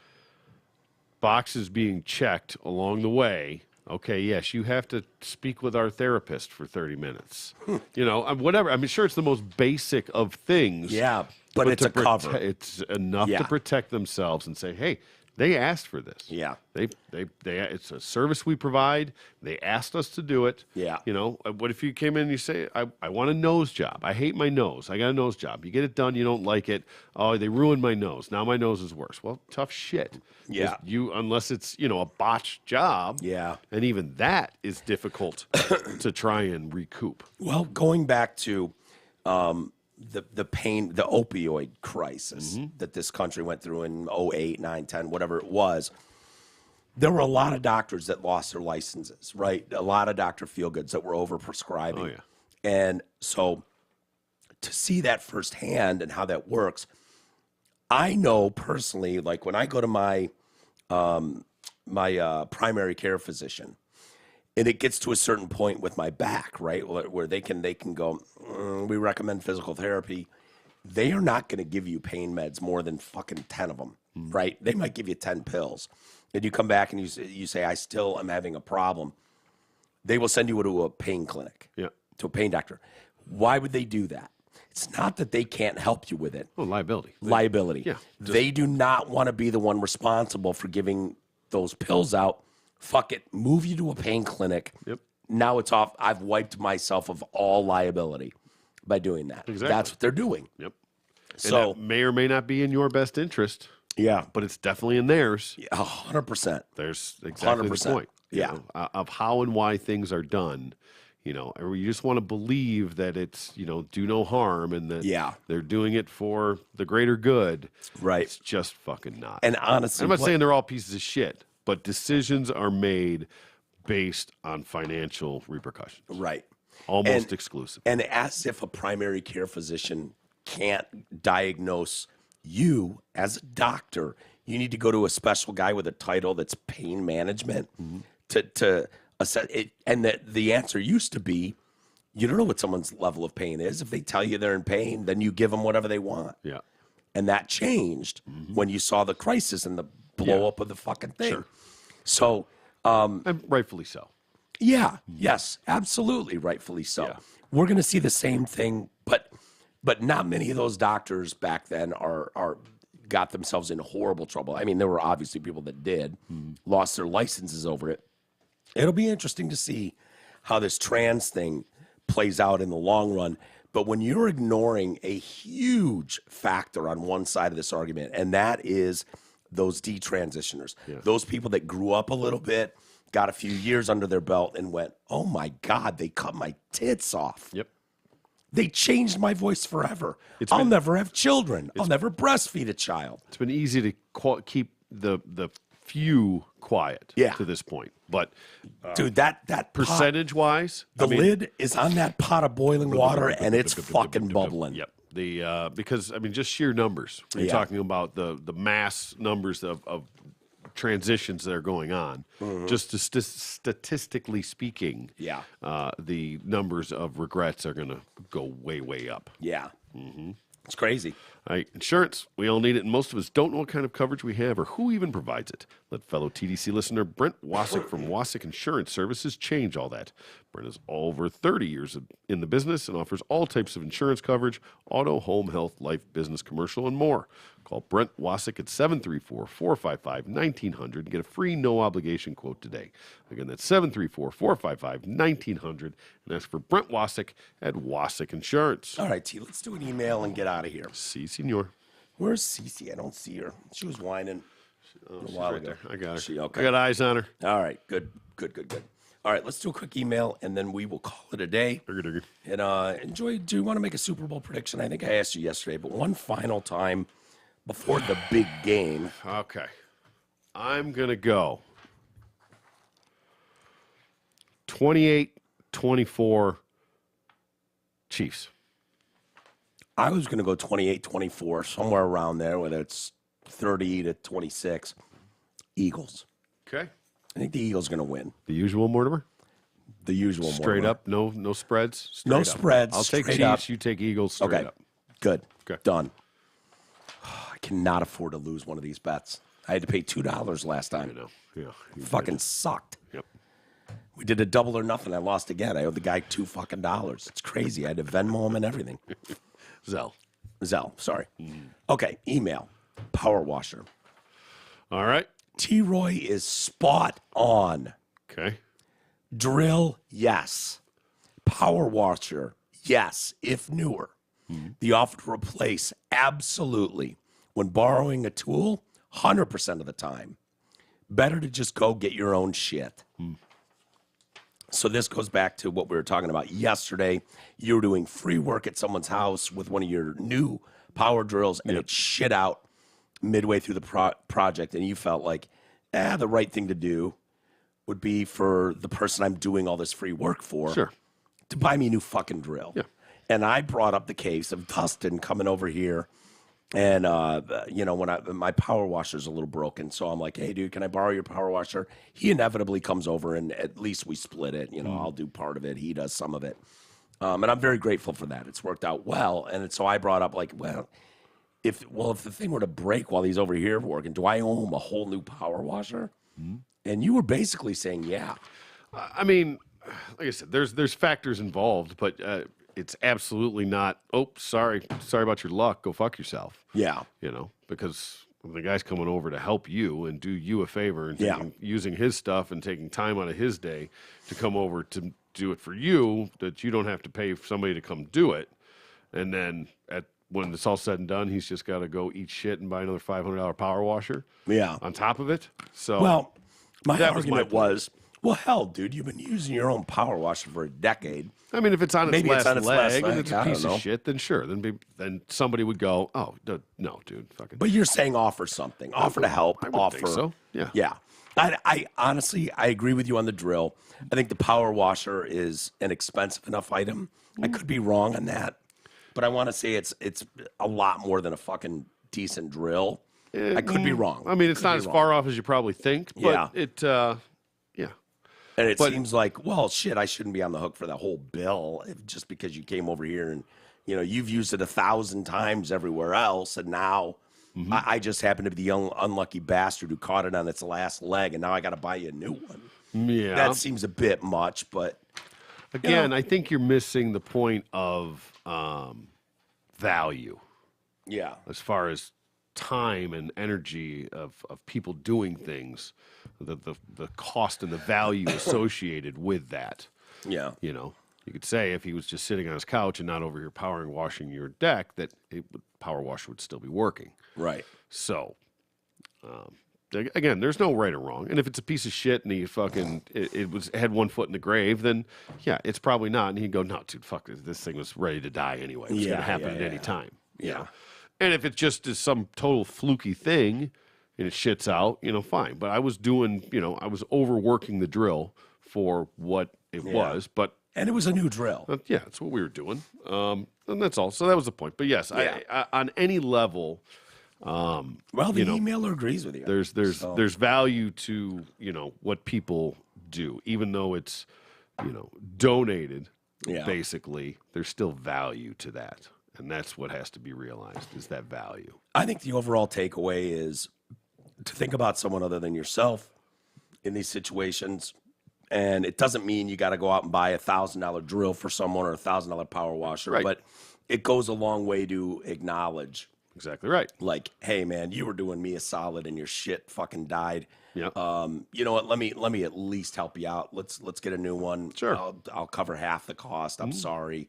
boxes being checked along the way. Okay, yes, you have to speak with our therapist for 30 minutes. Whatever. I mean, sure, it's the most basic of things.
Yeah, but it's a cover.
It's enough to protect themselves and say, hey, they asked for this.
Yeah.
It's a service we provide. They asked us to do it.
Yeah.
What if you came in and you say, I want a nose job. I hate my nose. I got a nose job. You get it done. You don't like it. Oh, they ruined my nose. Now my nose is worse. Well, tough shit.
Yeah.
Unless it's, a botched job.
Yeah.
And even that is difficult to try and recoup.
Well, going back to the pain, the opioid crisis that this country went through in 08, 9, 10, whatever it was, there were a lot of doctors that lost their licenses, right? A lot of Dr. Feelgoods that were overprescribing.
Oh, yeah.
And so to see that firsthand and how that works, I know personally, like when I go to my primary care physician, and it gets to a certain point with my back, right, where they can go, we recommend physical therapy. They are not going to give you pain meds more than fucking 10 of them, right? They might give you 10 pills. And you come back and you say, I still am having a problem. They will send you to a pain clinic, to a pain doctor. Why would they do that? It's not that they can't help you with it.
Oh, liability.
Liability.
Yeah.
They do not want to be the one responsible for giving those pills out. Fuck it. Move you to a pain clinic.
Yep.
Now it's off. I've wiped myself of all liability by doing that.
Exactly.
That's what they're doing.
Yep.
So
and that may or may not be in your best interest.
Yeah.
But it's definitely in theirs.
100%.
There's exactly 100%. The point. Of how and why things are done. Or you just want to believe that it's, do no harm and that they're doing it for the greater good.
Right.
It's just fucking not.
And honestly,
I'm not saying they're all pieces of shit, but decisions are made based on financial repercussions.
Right.
Almost exclusive.
And as if a primary care physician can't diagnose you as a doctor, you need to go to a special guy with a title that's pain management to assess it. And the answer used to be, you don't know what someone's level of pain is. If they tell you they're in pain, then you give them whatever they want.
Yeah.
And that changed when you saw the crisis and the blow up of the fucking thing. Sure. So,
and rightfully so.
Yeah. Yes. Absolutely. Rightfully so. Yeah. We're going to see the same thing, but not many of those doctors back then are got themselves in horrible trouble. I mean, there were obviously people that did lost their licenses over it. It'll be interesting to see how this trans thing plays out in the long run. But when you're ignoring a huge factor on one side of this argument, and that is those detransitioners, those people that grew up a little bit, got a few years under their belt and went, oh my God, they cut my tits off.
Yep.
They changed my voice forever. I'll never have children. I'll never breastfeed a child.
It's been easy to keep the few quiet to this point. But
dude, that
percentage-wise,
the lid is on that pot of boiling water, and it's fucking bubbling.
Yep. Because I mean, just sheer numbers. When you're talking about the mass numbers of transitions that are going on, just statistically speaking, the numbers of regrets are going to go way up.
Yeah. It's crazy.
Insurance, we all need it, and most of us don't know what kind of coverage we have or who even provides it. Let fellow TDC listener Brent Wasick from Wasick Insurance Services change all that. Brent is over 30 years in the business and offers all types of insurance coverage, auto, home, health, life, business, commercial, and more. Call Brent Wasick at 734-455-1900 and get a free no-obligation quote today. Again, that's 734-455-1900 and ask for Brent Wasick at Wasick Insurance.
All right, T, let's do an email and get out of here.
Si, senor.
Where's Cece? I don't see her. She was whining a while ago.
There. I got her.
Okay.
I got eyes on her.
All right, good. All right, let's do a quick email, and then we will call it a day.
Digger.
And enjoy. Do you want to make a Super Bowl prediction? I think I asked you yesterday, but one final time before the big game.
Okay. I'm going to go 28-24 Chiefs.
I was going to go 28-24, somewhere around there, whether it's 30-26. Eagles.
Okay.
I think the Eagles are going to win.
The usual, Mortimer?
the usual.
Straight up, no spreads.
No
Straight up.
spreads.
I'll take
straight
Chiefs.
up.
You take Eagles. Straight
Okay.
up.
Good.
Okay.
Done. I cannot afford to lose one of these bets. I had to pay $2 last time.
I know. Yeah. you
Fucking
did.
sucked.
Yep.
We did a double or nothing. I lost again. I owed the guy $2. It's crazy. I had to Venmo him and everything.
Zell.
Sorry. Okay. Email. Power washer.
All right.
T-Roy is spot on.
Okay.
Drill, yes. Power washer, yes, if newer. The offer to replace, absolutely. When borrowing a tool, 100% of the time. Better to just go get your own shit. So this goes back to what we were talking about yesterday. You were doing free work at someone's house with one of your new power drills, and it shit out midway through the project, and you felt like, the right thing to do would be for the person I'm doing all this free work for to buy me a new fucking drill.
Yeah.
And I brought up the case of Dustin coming over here, and when my power washer's a little broken, so I'm like, hey dude, can I borrow your power washer? He inevitably comes over, and at least we split it. I'll do part of it, he does some of it, and I'm very grateful for that. It's worked out well, and so I brought up like, if the thing were to break while he's over here working, do I owe him a whole new power washer? And you were basically saying, yeah.
I mean, like I said, there's factors involved, but it's absolutely not. Oh, sorry about your luck. Go fuck yourself.
Yeah.
Because the guy's coming over to help you and do you a favor and using his stuff and taking time out of his day to come over to do it for you, that you don't have to pay for somebody to come do it. And then when it's all said and done, he's just got to go eat shit and buy another $500 power washer.
Yeah.
On top of it. So
my argument was, well, hell, dude, you've been using your own power washer for a decade.
I mean, if it's on its last leg and it's a piece
of
shit, then sure. Then somebody would go, oh, no, dude, fucking.
But you're saying offer something, offer to help,
I would think so. Yeah.
Yeah. I honestly, I agree with you on the drill. I think the power washer is an expensive enough item. I could be wrong on that, but I want to say it's a lot more than a fucking decent drill. I could be wrong.
I mean, it's not as far off as you probably think, but yeah.
And it seems like, well, shit, I shouldn't be on the hook for that whole bill just because you came over here and, you've used it 1,000 times everywhere else. And now I just happen to be the young, unlucky bastard who caught it on its last leg. And now I got to buy you a new one.
Yeah.
That seems a bit much, but.
Again, I think you're missing the point of value.
Yeah.
As far as time and energy of people doing things, the cost and the value associated with that.
Yeah.
You could say if he was just sitting on his couch and not over here washing your deck, that power washer would still be working.
Right.
So, again, there's no right or wrong. And if it's a piece of shit and he fucking had one foot in the grave, then yeah, it's probably not. And he'd go, no, dude, fuck this thing was ready to die anyway. It was going to happen at any time.
Yeah.
And if it just is some total fluky thing and it shits out, fine. But I was doing, I was overworking the drill for what it was.
And it was a new drill.
Yeah, that's what we were doing. And that's all. So that was the point. But yes, I on any level.
Well, the emailer agrees with you.
There's value to, what people do. Even though it's, donated, basically, there's still value to that. And that's what has to be realized, is that value.
I think the overall takeaway is to think about someone other than yourself in these situations. And it doesn't mean you got to go out and buy $1,000 drill for someone or $1,000 power washer,
right.
But it goes a long way to acknowledge.
Exactly right.
Like, hey man, you were doing me a solid and your shit fucking died.
Yep.
You know what? Let me at least help you out. Let's get a new one.
Sure.
I'll cover half the cost. I'm sorry.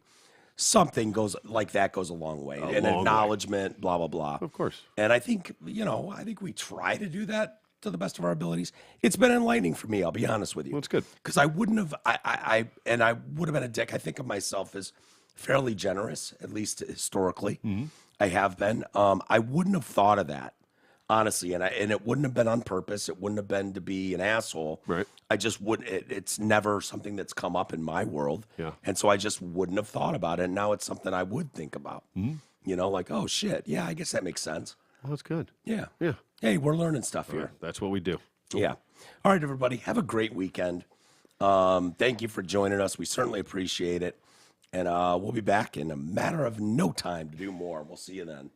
Something goes like that goes a long way. An acknowledgement, blah blah blah.
Of course.
And I think we try to do that to the best of our abilities. It's been enlightening for me, I'll be honest with you.
Well, that's good.
Because I wouldn't have I would have been a dick. I think of myself as fairly generous, at least historically. I have been. I wouldn't have thought of that, honestly, and it wouldn't have been on purpose. It wouldn't have been to be an asshole.
Right.
I just wouldn't. It's never something that's come up in my world.
Yeah.
And so I just wouldn't have thought about it. And now it's something I would think about. Like, oh shit, yeah, I guess that makes sense.
Well, that's good.
Yeah.
Yeah.
Hey, we're learning stuff here.
That's what we do.
Yeah. All right, everybody, have a great weekend. Thank you for joining us. We certainly appreciate it. And we'll be back in a matter of no time to do more. We'll see you then.